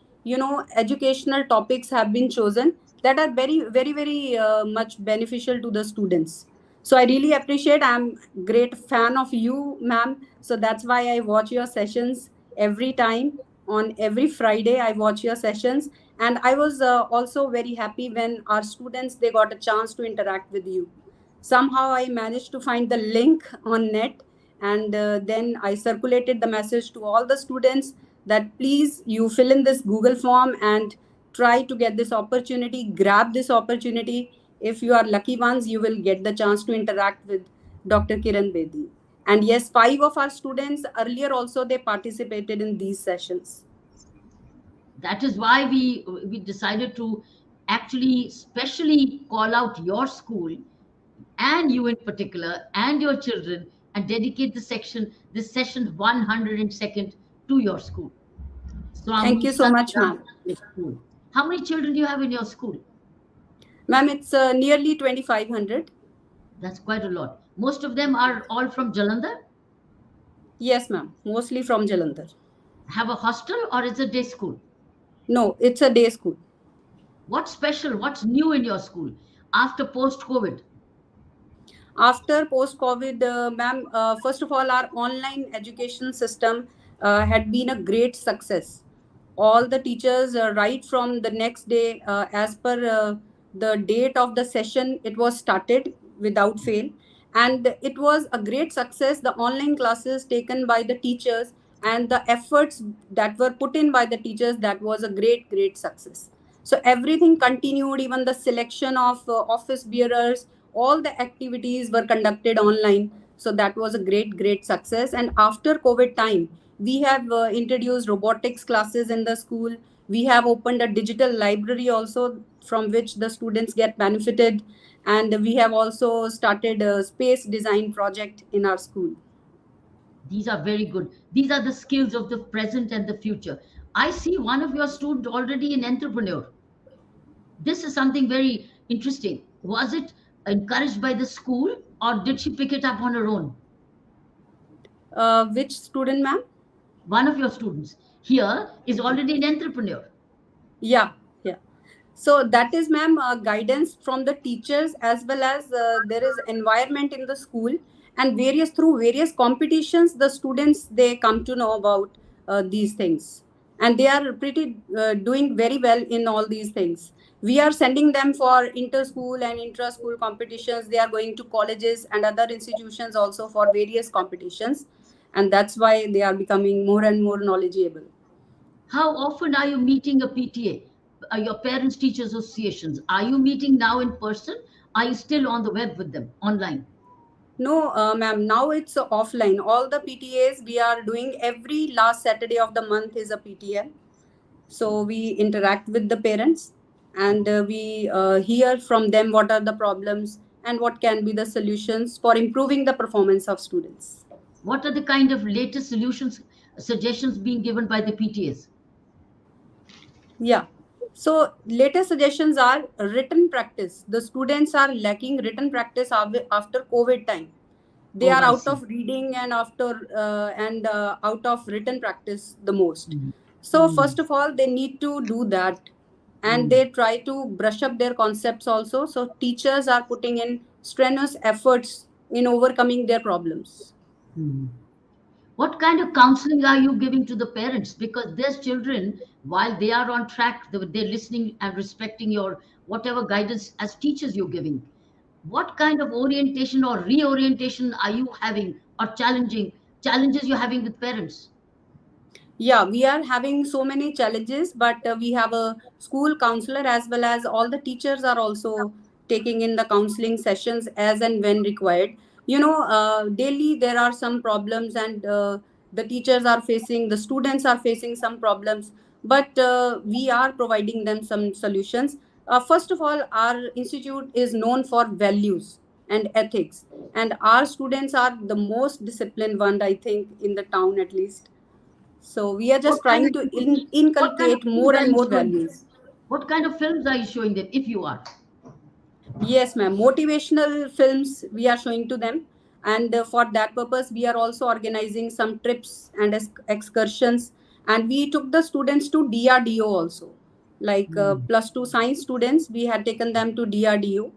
Speaker 12: educational topics have been chosen that are very, very, very much beneficial to the students. So I really appreciate. I'm great fan of you, ma'am. So that's why I watch your sessions every time. On every Friday I watch your sessions. And I was also very happy when our students, they got a chance to interact with you. Somehow I managed to find the link on net, and then I circulated the message to all the students that please you fill in this Google form and try to get this opportunity, grab this opportunity. If you are lucky ones, you will get the chance to interact with Dr. Kiran Bedi. And yes, 5 of our students earlier also, they participated in these sessions.
Speaker 9: That is why we decided to actually specially call out your school, and you in particular, and your children, and dedicate this session 102nd to your school.
Speaker 12: Thank
Speaker 9: Swami
Speaker 12: you so much,
Speaker 9: Sandra
Speaker 12: ma'am.
Speaker 9: School. How many children do you have in your school?
Speaker 12: Ma'am, it's nearly 2,500.
Speaker 9: That's quite a lot. Most of them are all from Jalandhar.
Speaker 12: Yes, ma'am. Mostly from Jalandhar.
Speaker 9: Have a hostel or is it day school?
Speaker 12: No, it's a day school.
Speaker 9: What's special? What's new in your school after post COVID?
Speaker 12: After post COVID, ma'am, first of all, our online education system had been a great success. All the teachers, right from the next day, as per the date of the session, it was started without fail. And it was a great success. The online classes taken by the teachers and the efforts that were put in by the teachers, that was a great, great success. So everything continued, even the selection of office bearers, all the activities were conducted online. So that was a great, great success. And after COVID time, we have introduced robotics classes in the school. We have opened a digital library also, from which the students get benefited. And we have also started a space design project in our school.
Speaker 9: These are very good. These are the skills of the present and the future. I see one of your students already an entrepreneur. This is something very interesting. Was it encouraged by the school or did she pick it up on her own?
Speaker 12: Which student, ma'am?
Speaker 9: One of your students here is already an entrepreneur.
Speaker 12: Yeah, yeah. So that is, ma'am, guidance from the teachers, as well as there is environment in the school, and various, through various competitions, the students, they come to know about these things, and they are pretty doing very well in all these things. We are sending them for inter-school and intra-school competitions. They are going to colleges and other institutions also for various competitions, and that's why they are becoming more and more knowledgeable.
Speaker 9: How often are you meeting a PTA, your parents teachers associations? Are you meeting now in person? Are you still on the web with them online?
Speaker 12: No, ma'am, now it's offline. All the PTAs we are doing every last Saturday of the month is a PTA. So we interact with the parents, and we hear from them what are the problems and what can be the solutions for improving the performance of students.
Speaker 9: What are the kind of latest solutions, suggestions being given by the PTAs?
Speaker 12: Yeah. So latest suggestions are written practice. The students are lacking written practice after COVID time. They
Speaker 9: Oh,
Speaker 12: are
Speaker 9: I
Speaker 12: out
Speaker 9: see.
Speaker 12: of reading and after out of written practice the most.
Speaker 9: Mm.
Speaker 12: So
Speaker 9: Mm.
Speaker 12: first of all, they need to do that, and
Speaker 9: Mm.
Speaker 12: they try to brush up their concepts also. So teachers are putting in strenuous efforts in overcoming their problems.
Speaker 9: Mm. What kind of counseling are you giving to the parents? Because there's children, while they are on track, they're listening and respecting your whatever guidance as teachers you're giving. What kind of orientation or reorientation are you having, or challenges you're having with parents?
Speaker 12: Yeah, we are having so many challenges, but we have a school counselor, as well as all the teachers are also taking in the counseling sessions as and when required. daily there are some problems, and the teachers are facing, the students are facing some problems, but we are providing them some solutions. First of all, our institute is known for values and ethics, and our students are the most disciplined one, I think, in the town at least. So we are
Speaker 9: What
Speaker 12: just
Speaker 9: kind
Speaker 12: trying
Speaker 9: of
Speaker 12: to
Speaker 9: what kind of
Speaker 12: inculcate
Speaker 9: films
Speaker 12: more
Speaker 9: are
Speaker 12: and
Speaker 9: you
Speaker 12: more
Speaker 9: showing them?
Speaker 12: values.
Speaker 9: What kind of films are you showing them if you are?
Speaker 12: Yes, ma'am. Motivational films we are showing to them. And for that purpose, we are also organizing some trips and excursions. And we took the students to DRDO also. Like plus two science students, we had taken them to DRDO.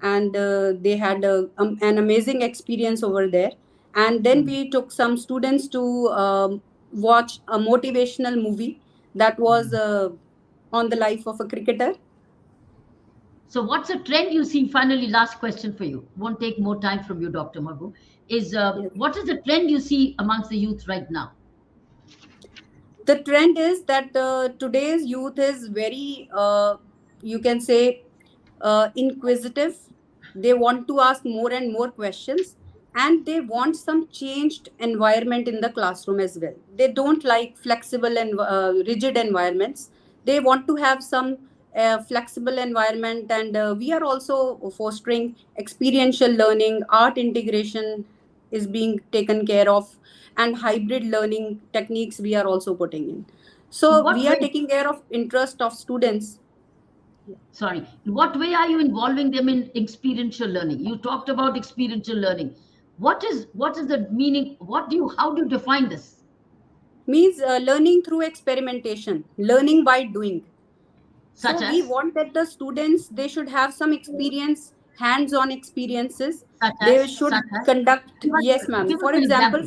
Speaker 12: And they had an amazing experience over there. And then we took some students to watch a motivational movie that was on the life of a cricketer.
Speaker 9: So, what's a trend you see? Finally, last question for you. Won't take more time from you, Dr. Magu. Is
Speaker 12: Yes.
Speaker 9: what is the trend you see amongst the youth right now?
Speaker 12: The trend is that today's youth is very you can say inquisitive. They want to ask more and more questions, and they want some changed environment in the classroom as well. They don't like flexible and rigid environments. They want to have some flexible environment, and we are also fostering experiential learning. Art integration is being taken care of, and hybrid learning techniques we are also putting in.
Speaker 9: In
Speaker 12: So
Speaker 9: what
Speaker 12: we are
Speaker 9: way?
Speaker 12: taking care of interest of students.
Speaker 9: Sorry. In what way are you involving them in experiential learning? You talked about experiential learning. What is the meaning? What do you How do you define this?
Speaker 12: Means learning through experimentation, learning by doing.
Speaker 9: Such
Speaker 12: So we
Speaker 9: as,
Speaker 12: want that the students, they should have some experience, hands on experiences.
Speaker 9: such
Speaker 12: They
Speaker 9: as,
Speaker 12: should
Speaker 9: such as.
Speaker 12: conduct,
Speaker 9: Give us,
Speaker 12: yes ma'am,
Speaker 9: give us an example.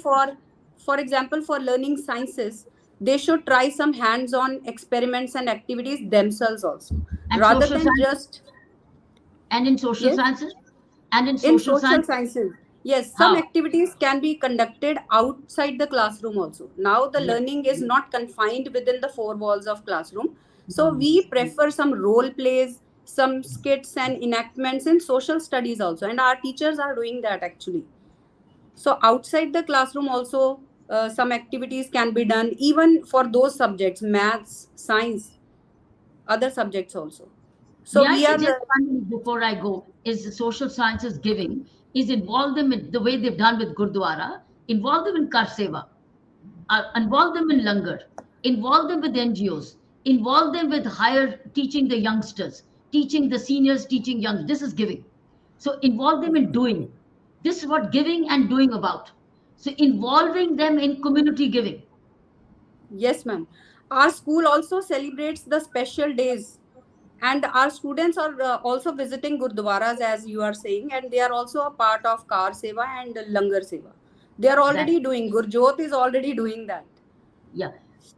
Speaker 12: for example, for learning sciences, they should try some hands on experiments and activities themselves also,
Speaker 9: And
Speaker 12: rather
Speaker 9: social
Speaker 12: than
Speaker 9: sciences.
Speaker 12: just.
Speaker 9: And in social
Speaker 12: Yes.
Speaker 9: sciences. And in
Speaker 12: In
Speaker 9: social
Speaker 12: social
Speaker 9: sciences.
Speaker 12: sciences, yes, some
Speaker 9: How?
Speaker 12: activities can be conducted outside the classroom also. Now the
Speaker 9: Yes.
Speaker 12: learning is not confined within the four walls of classroom. So we prefer some role plays, some skits and enactments in social studies also, and our teachers are doing that actually. So outside the classroom also, some activities can be done even for those subjects, maths, science, other subjects also.
Speaker 9: May
Speaker 12: So
Speaker 9: I
Speaker 12: we are
Speaker 9: suggest finally before I go is the social sciences giving is involve them in the way they've done with Gurdwara, involve them in Kar Seva, involve them in Langar, involve them with NGOs, involve them with higher teaching the youngsters, teaching the seniors, teaching young. This is giving. So involve them in doing. This is what giving and doing about. So involving them in community giving.
Speaker 12: Yes, ma'am. Our school also celebrates the special days, and our students are also visiting gurdwaras, as you are saying, and they are also a part of Kar Seva and Langar Seva. They are
Speaker 9: Exactly.
Speaker 12: already doing. Gurjot is already doing that.
Speaker 9: Yeah.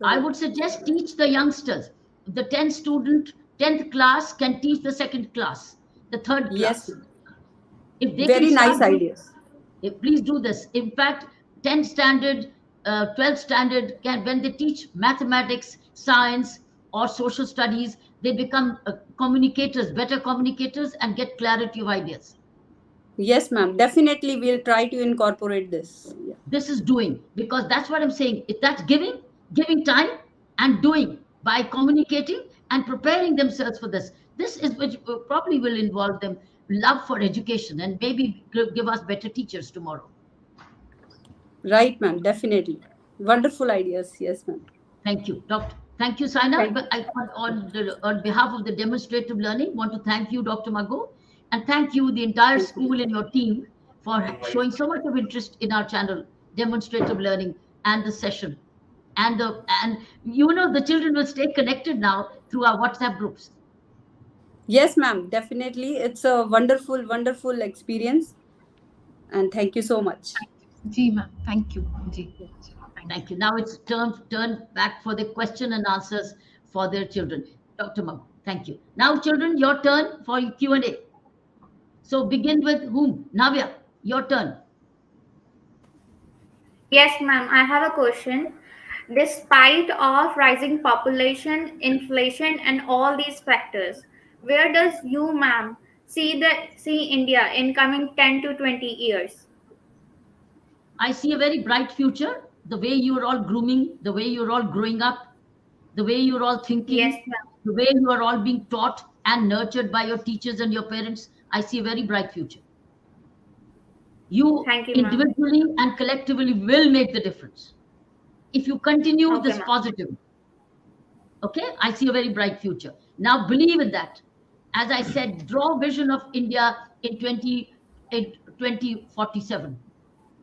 Speaker 9: I
Speaker 12: So
Speaker 9: would suggest teach the youngsters. The 10th student, 10th class can teach the second class, the third
Speaker 12: yes,
Speaker 9: class.
Speaker 12: ma'am.
Speaker 9: If they can
Speaker 12: Very
Speaker 9: start
Speaker 12: nice
Speaker 9: doing,
Speaker 12: ideas.
Speaker 9: please do this. In fact, 10th standard, 12th standard can, when they teach mathematics, science, or social studies, they become communicators, better communicators, and get clarity of ideas.
Speaker 12: Yes, ma'am. Definitely, we'll try to incorporate this. Yeah.
Speaker 9: This is doing, because that's what I'm saying. If that's giving time and doing by communicating and preparing themselves for this. This is which probably will involve them love for education and maybe give us better teachers tomorrow.
Speaker 12: Right, ma'am. Definitely. Wonderful ideas. Yes, ma'am.
Speaker 9: Thank you, Doctor. Thank you, Saina.
Speaker 12: Thank
Speaker 9: But on behalf of the demonstrative learning, want to thank you, Dr. Mago, and thank you, the entire
Speaker 12: thank you.
Speaker 9: school and your team, for showing so much of interest in our channel, demonstrative learning, and the session. And the children will stay connected now through our WhatsApp groups.
Speaker 12: Yes, ma'am. Definitely. It's a wonderful, wonderful experience. And thank you so much.
Speaker 8: जी ma'am, thank you जी, thank
Speaker 9: Thank
Speaker 8: you.
Speaker 9: you. Now it's turn back for the question and answers for their children. Dr. Mago, thank you. Now, children, your turn for Q&A. So begin with whom? Navya, your turn.
Speaker 11: Yes, ma'am. I have a question. Despite of rising population, inflation, and all these factors, where does you, ma'am, see India in coming 10 to 20 years?
Speaker 9: I see a very bright future. The way you're all grooming, the way you're all growing up, the way you're all
Speaker 11: Yes,
Speaker 9: thinking,
Speaker 11: ma'am.
Speaker 9: the way you are all being taught and nurtured by your teachers and your parents, I see a very bright future. You
Speaker 11: Thank you, ma'am.
Speaker 9: individually and collectively will make the difference if you continue
Speaker 11: Okay,
Speaker 9: this
Speaker 11: ma'am.
Speaker 9: positive. Okay, I see a very bright future. Now believe in that. As I said, draw vision of India in 2047.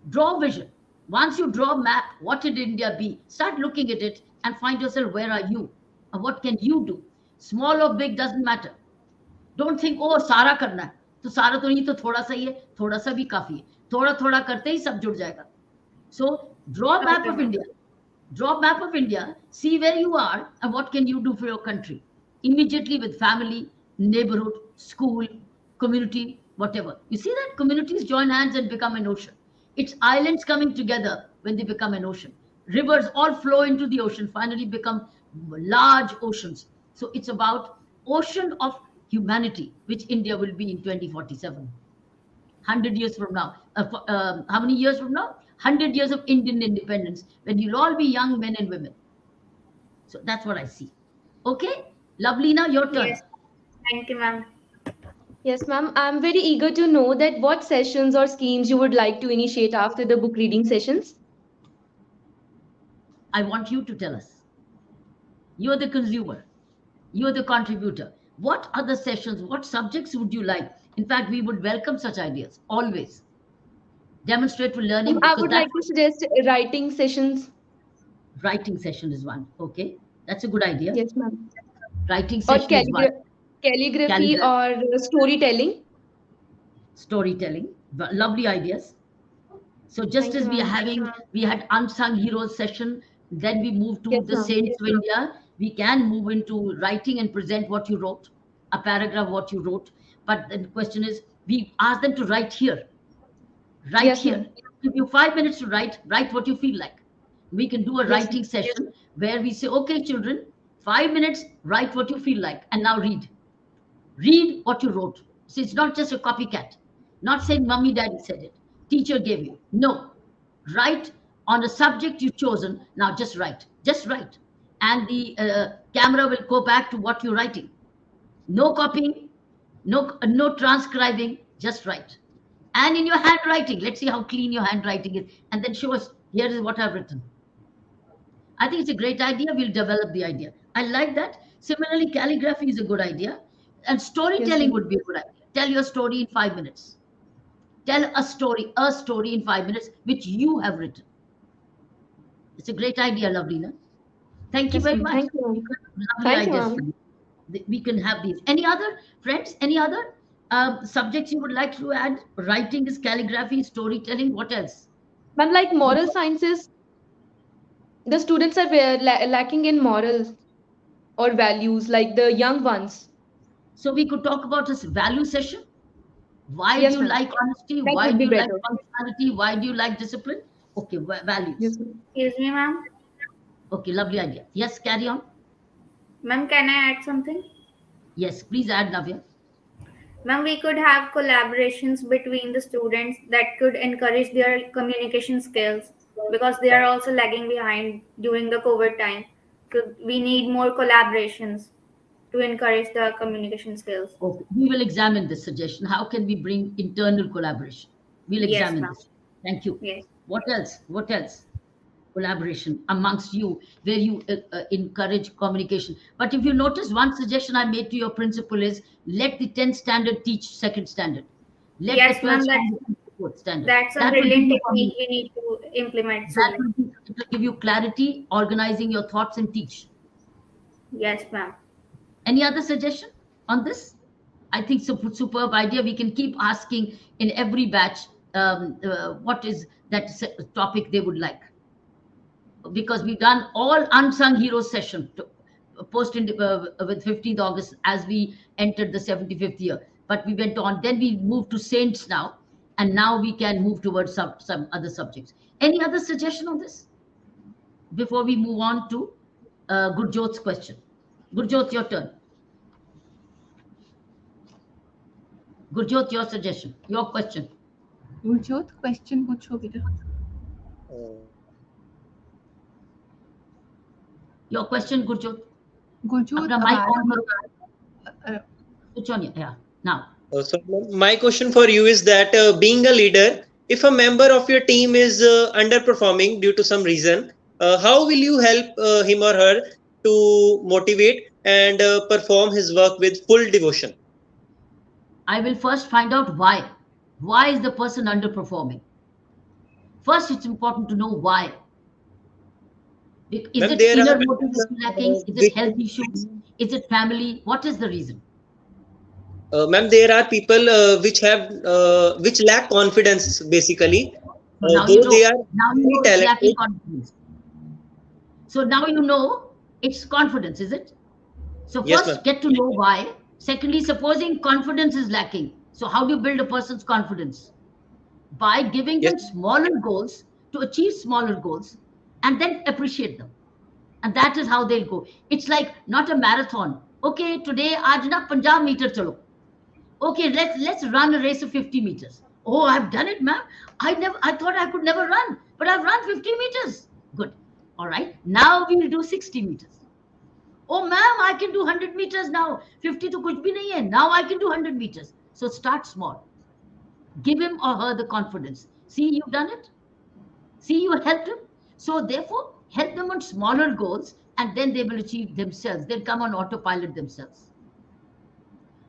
Speaker 9: Draw vision. Once you draw map, what did India be? Start looking at it and find yourself, where are you? And what can you do? Small or big doesn't matter. Don't think, oh, सारा करना है. तो सारा तो नहीं, तो थोड़ा सा ही है, थोड़ा सा भी काफी है. थोड़ा थोड़ा करते ही सब जुड़ जाएगा. So draw a map
Speaker 11: Okay,
Speaker 9: of
Speaker 11: ma'am.
Speaker 9: India. Draw a map of India, see where you are and what can you do for your country. Immediately with family, neighborhood, school, community, whatever. You see that communities join hands and become an ocean. It's islands coming together when they become an ocean. Rivers all flow into the ocean, finally become large oceans. So it's about ocean of humanity, which India will be in 2047. 100 years from now. How many years from now? 100 years of Indian independence, when you'll all be young men and women. So that's what I see. Okay, Lovelina, your turn.
Speaker 11: Yes. Thank you, ma'am.
Speaker 2: Yes, ma'am. I'm very eager to know that what sessions or schemes you would like to initiate after the book reading sessions.
Speaker 9: I want you to tell us. You're the consumer, you're the contributor. What other sessions, what subjects would you like? In fact, we would welcome such ideas always. Demonstrate for learning,
Speaker 2: I
Speaker 9: because
Speaker 2: would
Speaker 9: that's
Speaker 2: like to suggest writing sessions.
Speaker 9: writing session is one. Okay, that's a good idea.
Speaker 2: Yes, ma'am.
Speaker 9: Writing
Speaker 2: Or
Speaker 9: session is one.
Speaker 2: calligraphy
Speaker 9: Calligraphy,
Speaker 2: or storytelling.
Speaker 9: storytelling, lovely ideas. So just
Speaker 2: Thank you,
Speaker 9: as
Speaker 2: ma'am.
Speaker 9: we had unsung heroes session, then we moved to
Speaker 2: Yes,
Speaker 9: the
Speaker 2: ma'am.
Speaker 9: saints of India. We can move into writing and present what you wrote, a paragraph what you wrote. But the question is, we ask them to write here, right
Speaker 2: Yes,
Speaker 9: here.
Speaker 2: ma'am.
Speaker 9: Give you 5 minutes to write. Write what you feel like. We can do a
Speaker 2: Yes,
Speaker 9: writing
Speaker 2: ma'am.
Speaker 9: session where we say, okay, children, 5 minutes, write what you feel like, and now read. Read what you wrote. So it's not just a copycat. Not saying mummy, daddy said it. Teacher gave you. No. Write on a subject you've chosen. Now just write. Just write. And the camera will go back to what you're writing. No copying, no transcribing, just write. And in your handwriting, let's see how clean your handwriting is. And then show us, here is what I've written. I think it's a great idea. We'll develop the idea. I like that. Similarly, calligraphy is a good idea. And
Speaker 2: Yes,
Speaker 9: storytelling
Speaker 2: ma'am.
Speaker 9: would be a good idea. Tell your story in 5 minutes. Tell a story in 5 minutes, which you have written. It's a great idea, Lovelina. Thank you
Speaker 2: Yes,
Speaker 9: very
Speaker 2: ma'am.
Speaker 9: much.
Speaker 2: Thank you, ma'am.
Speaker 9: Lovely
Speaker 2: Thank you,
Speaker 9: ideas
Speaker 2: ma'am.
Speaker 9: for you. We can have these. Any other friends? Any other subjects you would like to add? Writing is calligraphy, storytelling. What else?
Speaker 2: Ma'am, like moral sciences, the students are lacking in morals or values, like the young ones.
Speaker 9: So we could talk about this value session. Why do
Speaker 2: Yes,
Speaker 9: you
Speaker 2: ma'am.
Speaker 9: like honesty?
Speaker 2: That
Speaker 9: Why
Speaker 2: would
Speaker 9: do
Speaker 2: be
Speaker 9: you like
Speaker 2: better.
Speaker 9: punctuality? Why do you like discipline? Okay, values.
Speaker 2: Yes, ma'am.
Speaker 11: Excuse me, ma'am.
Speaker 9: Okay, lovely idea. Yes, carry on.
Speaker 11: Ma'am, can I add something?
Speaker 9: Yes, please add, Navya.
Speaker 11: Ma'am, we could have collaborations between the students that could encourage their communication skills because they are also lagging behind during the COVID time. So we need more collaborations to encourage the communication skills.
Speaker 9: Okay, we will examine this suggestion. How can we bring internal collaboration? We'll
Speaker 11: Yes,
Speaker 9: examine
Speaker 11: ma'am.
Speaker 9: this. Thank you.
Speaker 11: Yes.
Speaker 9: What else? What else? Collaboration amongst you, where you encourage communication. But if you notice, one suggestion I made to your principal is, let the 10th standard teach second standard. Let the
Speaker 11: Yes,
Speaker 9: 12th
Speaker 11: ma'am.
Speaker 9: standard teach fourth standard.
Speaker 11: That's a
Speaker 9: That will give
Speaker 11: brilliant
Speaker 9: you
Speaker 11: technique we need to implement
Speaker 9: that
Speaker 11: soon.
Speaker 9: it will give you clarity, organizing your thoughts and teach.
Speaker 11: Yes, ma'am.
Speaker 9: Any other suggestion on this? I think superb idea. We can keep asking in every batch what is that topic they would like, because we've done all unsung heroes session to, post in, with 15th August as we entered the 75th year. But we went on, then we moved to saints now, and now we can move towards some other subjects. Any other suggestion on this before we move on to Gurjot's question? Gurjot, your turn. Gurjot, your suggestion, your question.
Speaker 8: Gurjot question पूछो बेटा.
Speaker 9: Your question, Gurjot.
Speaker 8: Gurjot
Speaker 9: अपना mic on
Speaker 8: आवाज
Speaker 9: करो. Switch on. Yeah. Now.
Speaker 10: So my question for you is that being a leader, if a member of your team is underperforming due to some reason, how will you help him or her to motivate and perform his work with full devotion?
Speaker 9: I will first find out why. Why is the person underperforming? First, it's important to know why. Is
Speaker 10: Ma'am,
Speaker 9: it
Speaker 10: there are
Speaker 9: inner
Speaker 10: people
Speaker 9: motivation lacking? Is it
Speaker 10: which
Speaker 9: health issues? Is it family? What is the reason?
Speaker 10: ma'am, there are people which lack confidence basically,
Speaker 9: So now you
Speaker 10: though they
Speaker 9: know.
Speaker 10: are
Speaker 9: Now you
Speaker 10: very
Speaker 9: know it's lacking
Speaker 10: talented.
Speaker 9: confidence. So now you know it's confidence, is it? So
Speaker 10: Yes, ma'am.
Speaker 9: first get to know why. Secondly, supposing confidence is lacking. So how do you build a person's confidence? By giving
Speaker 10: Yes,
Speaker 9: them smaller goals to achieve smaller goals and then appreciate them. And that is how they'll go. It's like not a marathon. Okay, today aaj na 50 meter chalo. Okay, let's run a race of 50 meters. Oh, I've done it, ma'am. I thought I could never run, but I've run 50 meters. Good. All right. Now we will do 60 meters. Oh, ma'am, I can do 100 meters now. 50 to kuch bhi nahi hai. Now I can do 100 meters. So start small. Give him or her the confidence. See, you've done it. See, you helped him. So therefore, help them on smaller goals and then they will achieve themselves. They'll come on autopilot themselves.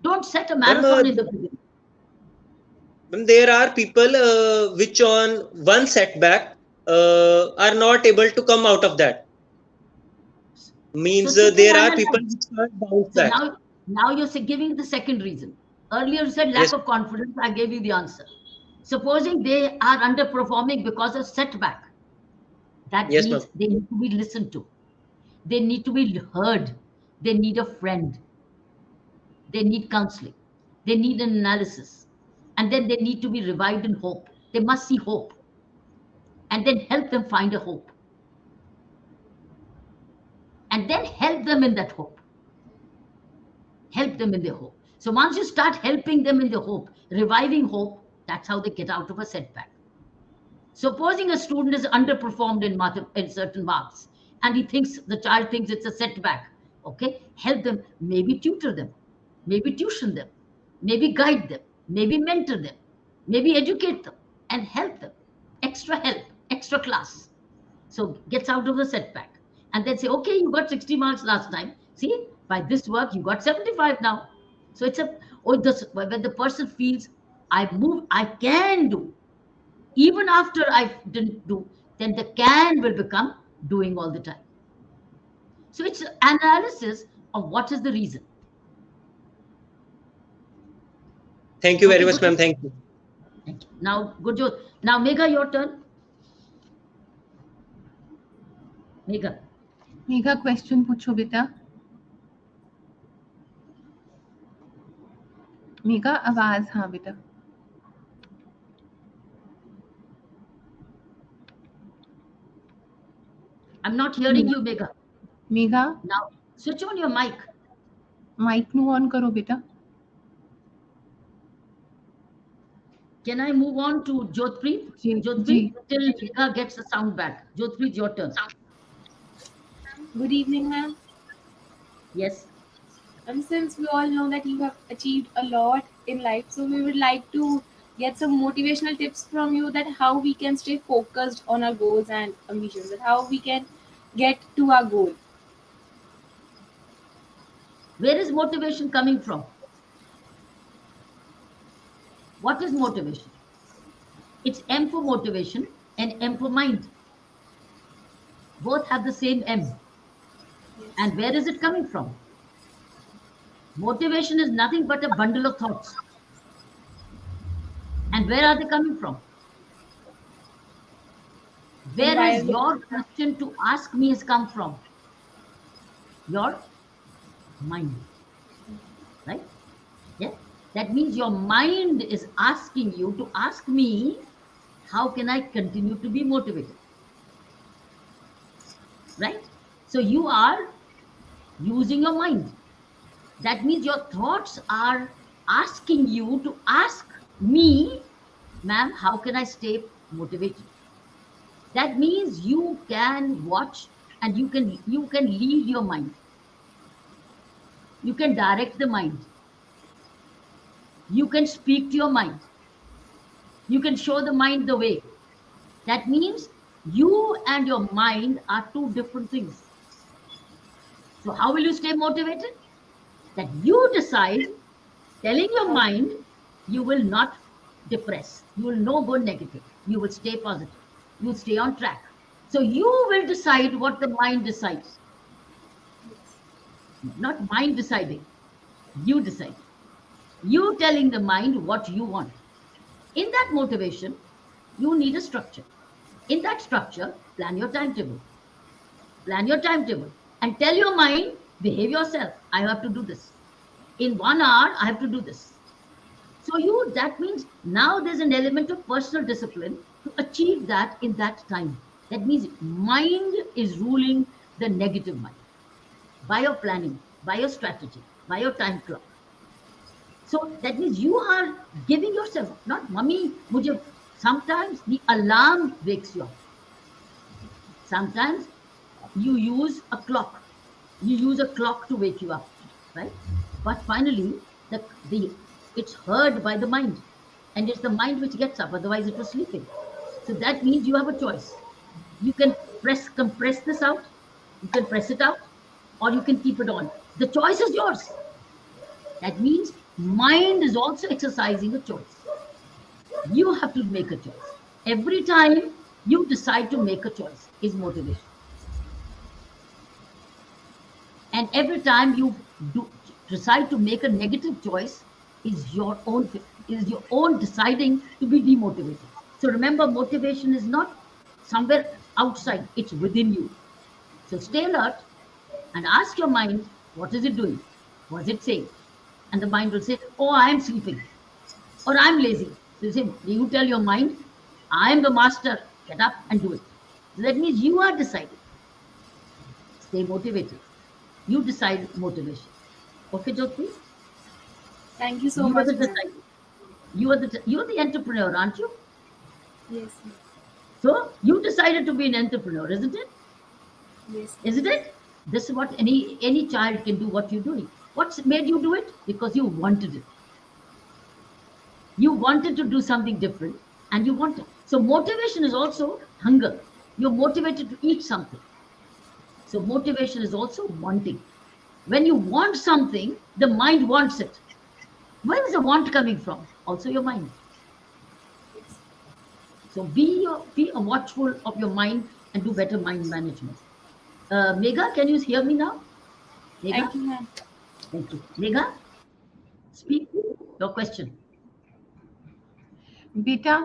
Speaker 9: Don't set a
Speaker 10: ma'am,
Speaker 9: marathon in the beginning.
Speaker 10: ma'am, there are people which on one setback are not able to come out of that.
Speaker 9: So
Speaker 10: Means
Speaker 9: sit and
Speaker 10: there are people
Speaker 9: analyze.
Speaker 10: which can't bounce
Speaker 9: So
Speaker 10: back.
Speaker 9: now you're giving the second reason. Earlier you said lack
Speaker 10: Yes,
Speaker 9: of confidence. I gave you the answer. Supposing they are underperforming because of setback, that
Speaker 10: yes, ma'am.
Speaker 9: means they need to be listened to. They need to be heard. They need a friend. They need counseling. They need an analysis. And then they need to be revived in hope. They must see hope. And then help them find a hope. And then help them in that hope. Help them in their hope. So once you start helping them in their hope, reviving hope, that's how they get out of a setback. Supposing a student is underperformed in certain marks, and the child thinks it's a setback. Okay, help them, maybe tutor them, maybe tuition them, maybe guide them, maybe mentor them, maybe educate them, and help them. Extra help, extra class. So gets out of the setback, and then say, okay, you got 60 marks last time. See, by this work, you got 75 now. So it's when the person feels I can do, even after I didn't do, then the can will become doing all the time. So it's analysis of what is the reason.
Speaker 10: Thank you very
Speaker 9: Okay,
Speaker 10: much,
Speaker 9: good.
Speaker 10: ma'am. Thank you.
Speaker 9: Thank you. Now, Gurjot. Now, Megha, your turn. Megha.
Speaker 8: Megha question पूछो बेटा. मेघा आवाज. हाँ बेटा.
Speaker 9: I'm not hearing you, Megha.
Speaker 8: Megha
Speaker 9: Now, switch on your mic.
Speaker 8: Mic નું on કરો બેટા.
Speaker 9: Can I move on to Jotpreet?
Speaker 8: Ji
Speaker 9: Jotpreet, till Megha gets the sound back. Jotpreet, your turn.
Speaker 13: Good evening, ma'am.
Speaker 9: Yes.
Speaker 13: Since we all know that you have achieved a lot in life, so we would like to get some motivational tips from you that how we can stay focused on our goals and ambitions, that how we can get to our goal.
Speaker 9: Where is motivation coming from? What is motivation? It's M for motivation and M for mind. Both have the same M.
Speaker 13: Yes.
Speaker 9: And where is it coming from? Motivation is nothing but a bundle of thoughts. And where are they coming from? Where is your question to ask me has come from? Your mind. Right? Yeah. That means your mind is asking you to ask me, how can I continue to be motivated? Right? So you are using your mind. That means your thoughts are asking you to ask me, ma'am, how can I stay motivated? That means you can watch and you can lead your mind. You can direct the mind. You can speak to your mind. You can show the mind the way. That means you and your mind are two different things. So how will you stay motivated? That you decide, telling your mind, you will not depress. You will not go negative. You will stay positive. You will stay on track. So you will decide what the mind decides. Not mind deciding. You decide. You telling the mind what you want. In that motivation, you need a structure. In that structure, plan your timetable. Plan your timetable and tell your mind, behave yourself. I have to do this. In 1 hour, I have to do this. So that means now there's an element of personal discipline to achieve that in that time. That means mind is ruling the negative mind by your planning, by your strategy, by your time clock. So that means you are giving yourself, not mummy, mujhe. Sometimes the alarm wakes you up. Sometimes you use a clock. You use a clock to wake you up, right? But finally, it's heard by the mind, and it's the mind which gets up. Otherwise, it was sleeping. So that means you have a choice. You can compress this out. You can press it out, or you can keep it on. The choice is yours. That means mind is also exercising a choice. You have to make a choice. Every time you decide to make a choice is motivation. And every time you decide to make a negative choice is your own deciding to be demotivated. So remember, motivation is not somewhere outside, it's within you. So stay alert and ask your mind, what is it doing? What is it saying? And the mind will say, oh, I am sleeping, or I'm lazy. So you tell your mind, I am the master, get up and do it. So that means you are deciding. Stay motivated. You decide motivation. Okay, Jyoti?
Speaker 13: Thank you so
Speaker 9: You are
Speaker 13: much,
Speaker 9: the
Speaker 13: ma'am.
Speaker 9: decider. You are the entrepreneur, aren't you?
Speaker 13: Yes, ma'am.
Speaker 9: So you decided to be an entrepreneur, isn't it?
Speaker 13: Yes.
Speaker 9: Isn't it? This is what any child can do. What you're doing. What's made you do it? Because you wanted it. You wanted to do something different, and you wanted. So motivation is also hunger. You're motivated to eat something. So motivation is also wanting. When you want something, the mind wants it. Where is the want coming from? Also your mind. So be watchful of your mind and do better mind management. Megha, can you hear me now? Megha?
Speaker 13: Thank you, ma'am.
Speaker 9: Thank you. Megha, speak your question.
Speaker 8: बेटा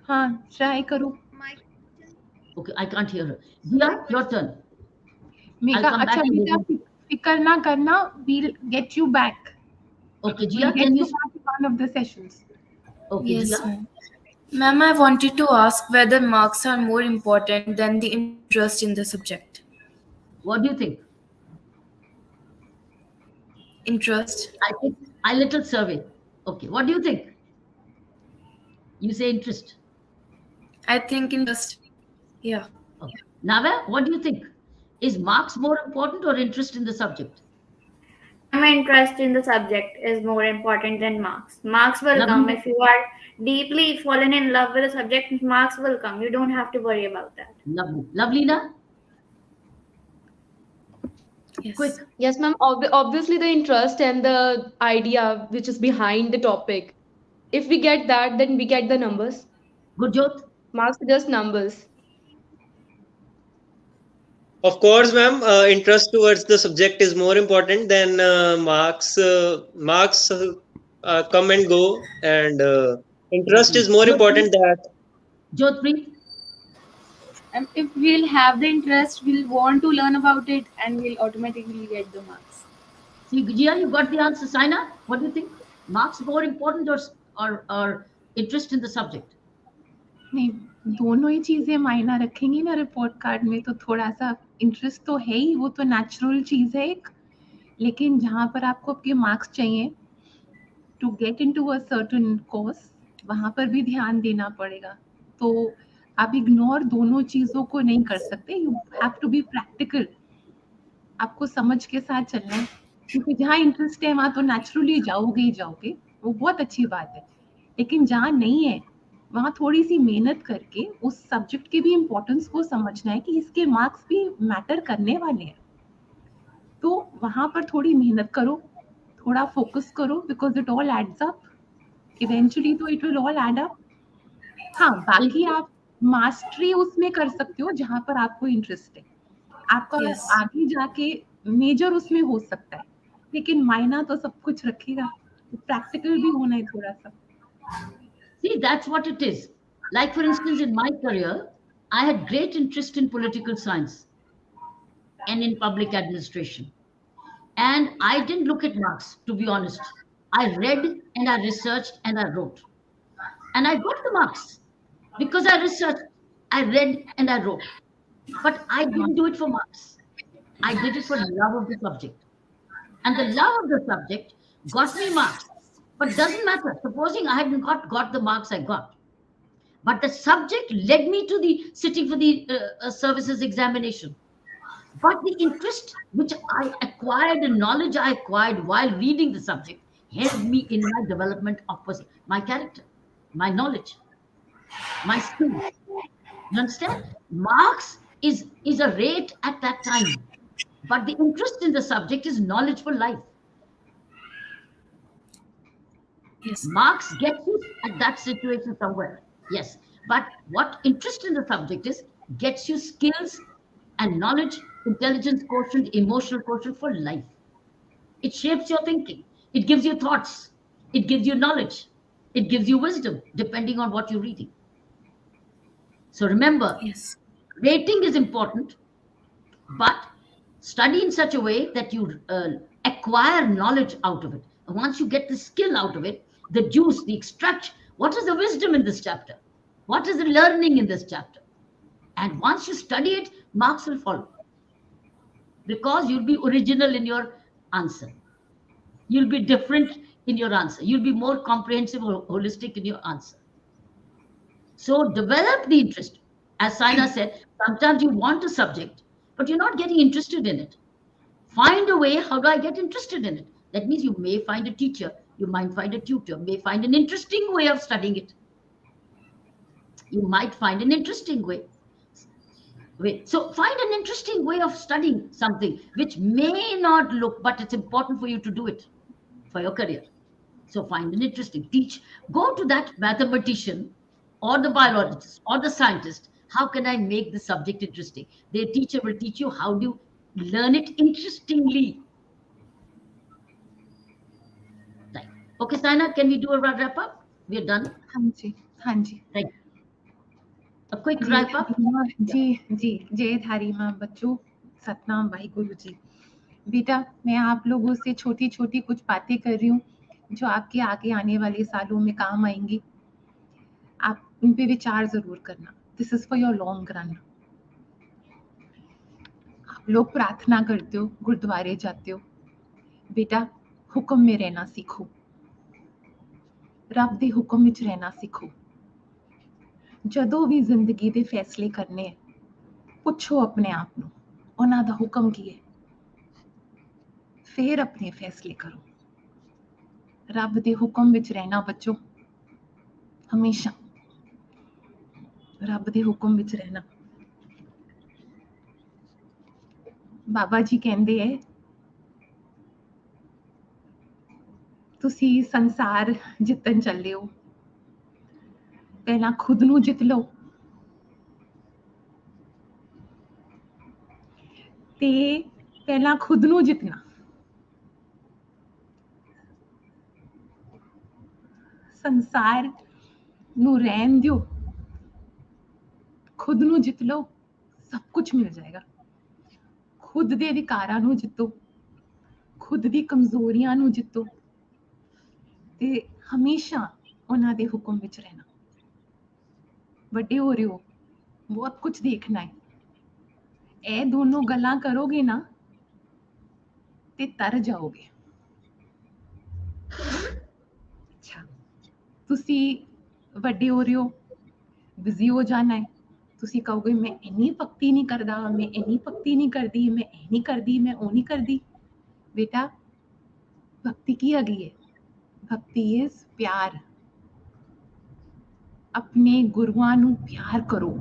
Speaker 8: हाँ try करो
Speaker 9: Okay, I can't hear her. Dia, your turn.
Speaker 8: Megha
Speaker 9: come
Speaker 8: अच्छा
Speaker 9: back to
Speaker 8: बेटा
Speaker 9: Megha.
Speaker 8: फिकर ना करना we'll get you back
Speaker 9: Okay,
Speaker 8: we'll
Speaker 9: Gia,
Speaker 8: get
Speaker 9: can
Speaker 8: you
Speaker 9: you?
Speaker 8: back in one of the sessions.
Speaker 9: Okay,
Speaker 4: Yes,
Speaker 9: Gia.
Speaker 4: ma'am. Ma'am, I wanted to ask whether marks are more important than the interest in the subject.
Speaker 9: What do you think?
Speaker 4: Interest.
Speaker 9: I think I little survey. Okay, what do you think? You say interest.
Speaker 4: I think interest. Yeah.
Speaker 9: Okay. Nava, what do you think? Is marks more important or interest in the subject?
Speaker 11: My interest in the subject is more important than marks. Marks will come
Speaker 9: Lovely,
Speaker 11: if you are deeply fallen in love with a subject. Marks will come. You don't have to worry about that.
Speaker 9: lovely, na?
Speaker 4: Yes.
Speaker 9: Quick.
Speaker 13: Yes, ma'am. Obviously, the interest and the idea which is behind the topic. If we get that, then we get the numbers.
Speaker 9: Gurjot?
Speaker 13: Marks are just numbers.
Speaker 10: Of course, ma'am, interest towards the subject is more important than marks. Marks come and go, and interest is more
Speaker 9: Jyotpreet?
Speaker 10: important than.
Speaker 9: Jyotpreet?
Speaker 13: And if we'll have the interest, we'll want to learn about it and we'll automatically get the marks.
Speaker 9: See, Gia, you got the answer. Saina, what do you think? Marks more important or interest in the subject?
Speaker 8: नहीं दोनों ही चीजें मायना रखेंगी ना report card में तो थोड़ा सा इंटरेस्ट तो है ही वो तो नेचुरल चीज है एक लेकिन जहाँ पर आपको आपके मार्क्स चाहिए to get into a certain course वहाँ पर भी ध्यान देना पड़ेगा तो आप इग्नोर दोनों चीजों को नहीं कर सकते. You have to be practical. आपको समझ के साथ चलना है, क्योंकि जहाँ इंटरेस्ट है वहां तो नेचुरली जाओगे ही जाओगे, वो बहुत अच्छी बात है. लेकिन जहाँ नहीं है वहां थोड़ी सी मेहनत करके उस सब्जेक्ट की भी इम्पोर्टेंस को समझना है कि इसके मार्क्स भी मैटर करने वाले हैं. तो वहां पर थोड़ी मेहनत करो, थोड़ा फोकस करो, because it all adds up eventually. तो it will all add up. हाँ, बाकी आप मास्टरी उसमें कर सकते हो जहां पर आपको इंटरेस्ट है. आपका
Speaker 13: Yes.
Speaker 8: आगे जाके मेजर उसमें हो सकता है, लेकिन मायना तो सब कुछ रखेगा. प्रैक्टिकल भी होना है थोड़ा सा.
Speaker 9: See, that's what it is. Like, for instance, in my career, I had great interest in political science and in public administration. And I didn't look at marks, to be honest. I read and I researched and I wrote. And I got the marks because I researched, I read, and I wrote. But I didn't do it for marks. I did it for love of the subject. And the love of the subject got me marks. But doesn't matter. Supposing I hadn't got the marks I got. But the subject led me to the sitting for the services examination. But the interest which I acquired and knowledge I acquired while reading the subject helped me in my development of my character, my knowledge, my skills. You understand? Marks is a rate at that time, but the interest in the subject is knowledge for life.
Speaker 13: Yes.
Speaker 9: Marks get you at that situation somewhere. Yes. But what interest in the subject is gets you skills and knowledge, intelligence quotient, emotional quotient for life. It shapes your thinking. It gives you thoughts. It gives you knowledge. It gives you wisdom, depending on what you're reading. So remember,
Speaker 13: Yes.
Speaker 9: rating is important, but study in such a way that you acquire knowledge out of it. And once you get the skill out of it, the juice, the extract, what is the wisdom in this chapter? What is the learning in this chapter? And once you study it, marks will follow because you'll be original in your answer. You'll be different in your answer. You'll be more comprehensive or holistic in your answer. So develop the interest. As Saina said, sometimes you want a subject, but you're not getting interested in it. Find a way, how do I get interested in it? That means you may find a teacher, you might find a tutor, may find an interesting way of studying it. You might find an interesting way. Wait, so find an interesting way of studying something which may not look, but it's important for you to do it for your career. So find an interesting teach. Go to that mathematician or the biologist or the scientist. How can I make the subject interesting? The teacher will teach you how to learn it interestingly. Right. Okay, Saina, can we do a wrap up? We are done.
Speaker 8: हाँ जी, हाँ जी.
Speaker 9: Right. A quick
Speaker 8: जय
Speaker 9: wrap up.
Speaker 8: धारी माँ, जी जी, जय धारी माँ बच्चों. सतनाम वाहिगुरु जी. बेटा, मैं आप लोगों से छोटी छोटी कुछ बातें कर रही हूँ जो आपके आगे आने वाले सालों में काम आएंगी. आप उन पे विचार जरूर करना. This is for your long run. आप लोग प्रार्थना करते हो, गुरुद्वारे जाते हो. बेटा, हुक्म में रहना सीखो. रब दे हुक्म विच रहना सीखो. ਜਦੋਂ ਵੀ ਜ਼ਿੰਦਗੀ ਦੇ ਫੈਸਲੇ ਕਰਨੇ ਹੈ, ਪੁੱਛੋ ਆਪਣੇ ਆਪ ਨੂੰ ਉਹਨਾਂ ਦਾ ਹੁਕਮ ਕੀ ਹੈ. ਫਿਰ ਆਪਣੇ ਫੈਸਲੇ ਕਰੋ. ਰੱਬ ਦੇ ਹੁਕਮ ਵਿੱਚ ਰਹਿਣਾ ਬੱਚੋ, ਹਮੇਸ਼ਾ ਰੱਬ ਦੇ ਹੁਕਮ ਵਿੱਚ ਰਹਿਣਾ. ਬਾਬਾ ਜੀ ਕਹਿੰਦੇ ਹੈ, ਤੁਸੀਂ ਸੰਸਾਰ ਜਿੱਤਣ ਚੱਲੇ ਹੋ, ਪਹਿਲਾਂ ਖੁਦ ਨੂੰ ਜਿੱਤ ਲਓ ਤੇ ਪਹਿਲਾਂ ਖੁਦ ਨੂੰ ਜਿੱਤਣਾ. ਸੰਸਾਰ ਨੂੰ ਰਹਿਣ ਦਿਓ, ਖੁਦ ਨੂੰ ਜਿੱਤ ਲਓ, ਸਭ ਕੁਝ ਮਿਲ ਜਾਏਗਾ. ਖੁਦ ਦੇ ਵਿਕਾਰਾਂ ਨੂੰ ਜਿੱਤੋ, ਖੁਦ ਦੀ ਕਮਜ਼ੋਰੀਆਂ ਨੂੰ ਜਿੱਤੋ ਤੇ ਹਮੇਸ਼ਾ ਉਹਨਾਂ ਦੇ ਹੁਕਮ ਵਿੱਚ ਰਹਿਣਾ. ਵੱਡੇ ਹੋ ਰਹੇ ਹੋ, ਬਹੁਤ ਕੁਝ ਦੇਖਣਾ ਹੈ. ਇਹ ਦੋਨੋਂ ਗੱਲਾਂ ਕਰੋਗੇ ਨਾ ਤੇ ਤਰ ਜਾਓਗੇ. ਅੱਛਾ, ਤੁਸੀਂ ਵੱਡੇ ਹੋ ਰਹੇ ਹੋ, ਬਿਜ਼ੀ ਹੋ ਜਾਣਾ ਹੈ, ਤੁਸੀਂ ਕਹੋਗੇ ਮੈਂ ਇੰਨੀ ਭਗਤੀ ਨਹੀਂ ਕਰਦਾ, ਮੈਂ ਇੰਨੀ ਭਗਤੀ ਨਹੀਂ ਕਰਦੀ, ਮੈਂ ਇਹ ਨਹੀਂ ਕਰਦੀ, ਮੈਂ ਉਹ ਨਹੀਂ ਕਰਦੀ। ਬੇਟਾ ਭਗਤੀ ਕੀ ਹੈਗੀ ਹੈ? ਭਗਤੀ ਇਜ਼ ਪਿਆਰ। ਆਪਣੇ ਗੁਰੂਆਂ ਨੂੰ ਪਿਆਰ ਕਰੋ,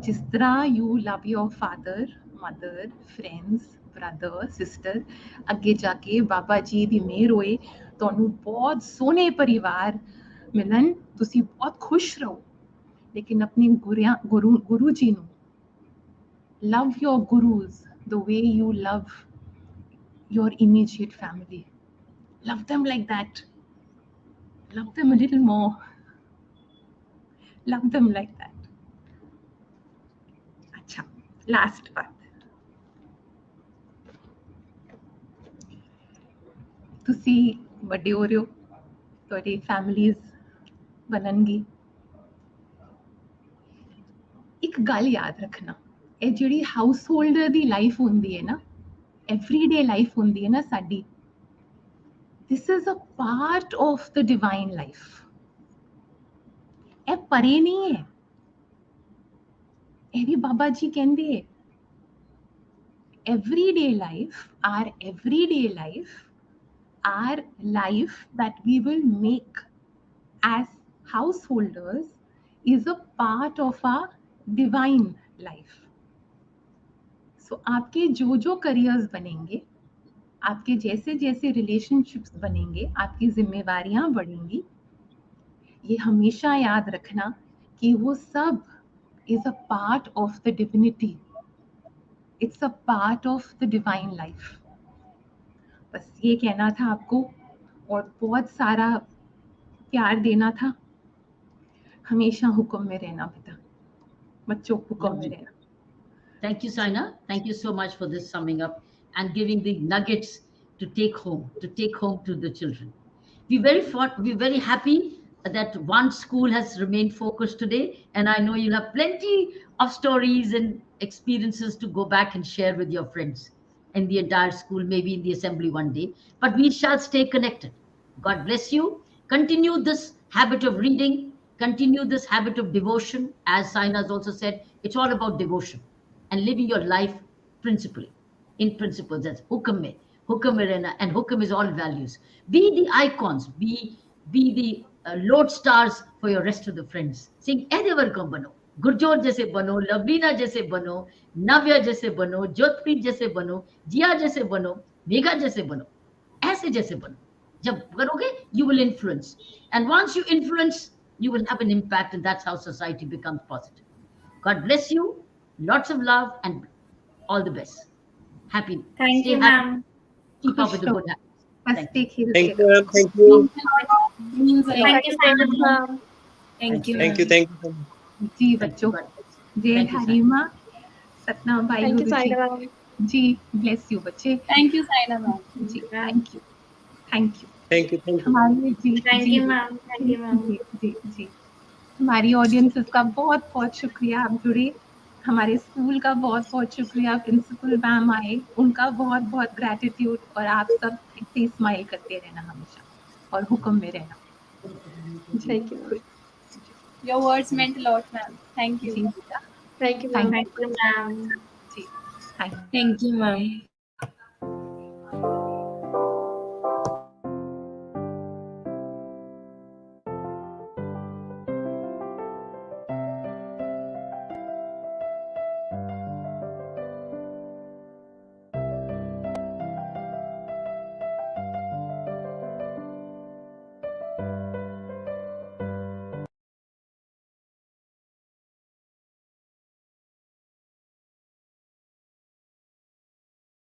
Speaker 8: ਜਿਸ ਤਰ੍ਹਾਂ you love your father, mother, friends, brother, sister. ਅੱਗੇ ਜਾ ਕੇ ਬਾਬਾ ਜੀ ਦੀ ਮਿਹਰ ਹੋਏ, ਤੁਹਾਨੂੰ ਬਹੁਤ ਸੋਹਣੇ ਪਰਿਵਾਰ ਮਿਲਣ, ਤੁਸੀਂ ਬਹੁਤ ਖੁਸ਼ ਰਹੋ। ਲੇਕਿਨ ਆਪਣੇ ਗੁਰੂ ਜੀ ਨੂੰ love your gurus the way you love your immediate family. Love them like that. Love them a little more. Love them like that. Acha, last part. ਤੁਸੀਂ ਵੱਡੇ ਹੋ ਰਹੇ ਹੋ, ਤੁਹਾਡੀ ਫੈਮਲੀਜ਼ ਬਣਨਗੀ। ਇੱਕ ਗੱਲ ਯਾਦ ਰੱਖਣਾ, ਇਹ ਜਿਹੜੀ ਹਾਊਸ ਹੋਲਡਰ ਦੀ ਲਾਈਫ ਹੁੰਦੀ ਹੈ ਨਾ, ਐਵਰੀਡੇ ਲਾਈਫ ਹੁੰਦੀ ਹੈ ਨਾ ਸਾਡੀ, this is a part of the divine life. ਇਹ ਪਰੇ ਨਹੀਂ ਹੈ, ਇਹ ਵੀ ਬਾਬਾ ਜੀ ਕਹਿੰਦੇ ਹੈ everyday life, our everyday life, our life that we will make as householders is a part of our divine life. So आपके जो जो करियर्स बनेंगे, आपके जैसे जैसे रिलेशनशिप्स बनेंगे, आपकी जिम्मेवारियां बढ़ेंगी, ये हमेशा याद रखना कि वो सब is a part of the divinity. It's a part of the divine life. बस ये कहना था आपको, और बहुत सारा प्यार देना था। हमेशा हुक्म में रहना बेटा, बच्चों को हुक्म में रहना।
Speaker 9: Thank you, Saina. Thank you so much for this summing up and giving the nuggets to take home to the children. We're very happy that one school has remained focused today, and I know you'll have plenty of stories and experiences to go back and share with your friends in the entire school, maybe in the assembly one day. But we shall stay connected. God bless you. Continue this habit of reading. Continue this habit of devotion. As Saina has also said, it's all about devotion and living your life principally, in principles. That's hukam mein rehna, and hukam is all values. Be the icons, be the lodestars for your rest of the friends. Sing ever kam bano, Gurjot jaise bano, Lavina jaise bano, Navya jaise bano, Jyotpreet jaise bano, Jia jaise bano, Megha jaise bano, aise jaise bano. Jab karoge, you will influence, and once you influence, you will have an impact, and that's how society becomes positive. God bless you. Lots of love and all the best. Happy.
Speaker 11: Thank
Speaker 9: Stay
Speaker 11: you,
Speaker 9: happy.
Speaker 11: ma'am.
Speaker 9: Keep up with the good habits.
Speaker 8: Thank you.
Speaker 10: Thank you, ma'am. Thank you.
Speaker 11: Thank you, ma'am.
Speaker 13: Thank you.
Speaker 10: Thank you. Thank you.
Speaker 8: जी बच्चों, जय
Speaker 9: Thank you,
Speaker 8: हरी माँ, सतनाम भाई
Speaker 13: Thank you,
Speaker 8: Guru
Speaker 13: Saina
Speaker 8: ji. जी bless you बच्चे।
Speaker 13: Thank you, Saina ma'am.
Speaker 8: जी thank you, thank you.
Speaker 10: Thank you. Thank you.
Speaker 8: हमारे जी
Speaker 11: Thank
Speaker 8: ji
Speaker 11: you, ma'am. Thank you, ma'am.
Speaker 8: जी जी जी हमारी audiences का बहुत बहुत शुक्रिया, आप जुड़े। हमारे स्कूल का बहुत बहुत शुक्रिया, प्रिंसिपल मैम आए, उनका बहुत बहुत ग्रैटिट्यूड। और आप सब ऐसे ही स्माइल करते रहना हमेशा और हुक्म में रहना।
Speaker 13: Thank you. Your words meant a lot, ma'am. Thank you.
Speaker 8: जी बेटा,
Speaker 11: Thank you, ma'am. Thank you, ma'am.
Speaker 8: जी thank you.
Speaker 13: Thank you, ma'am.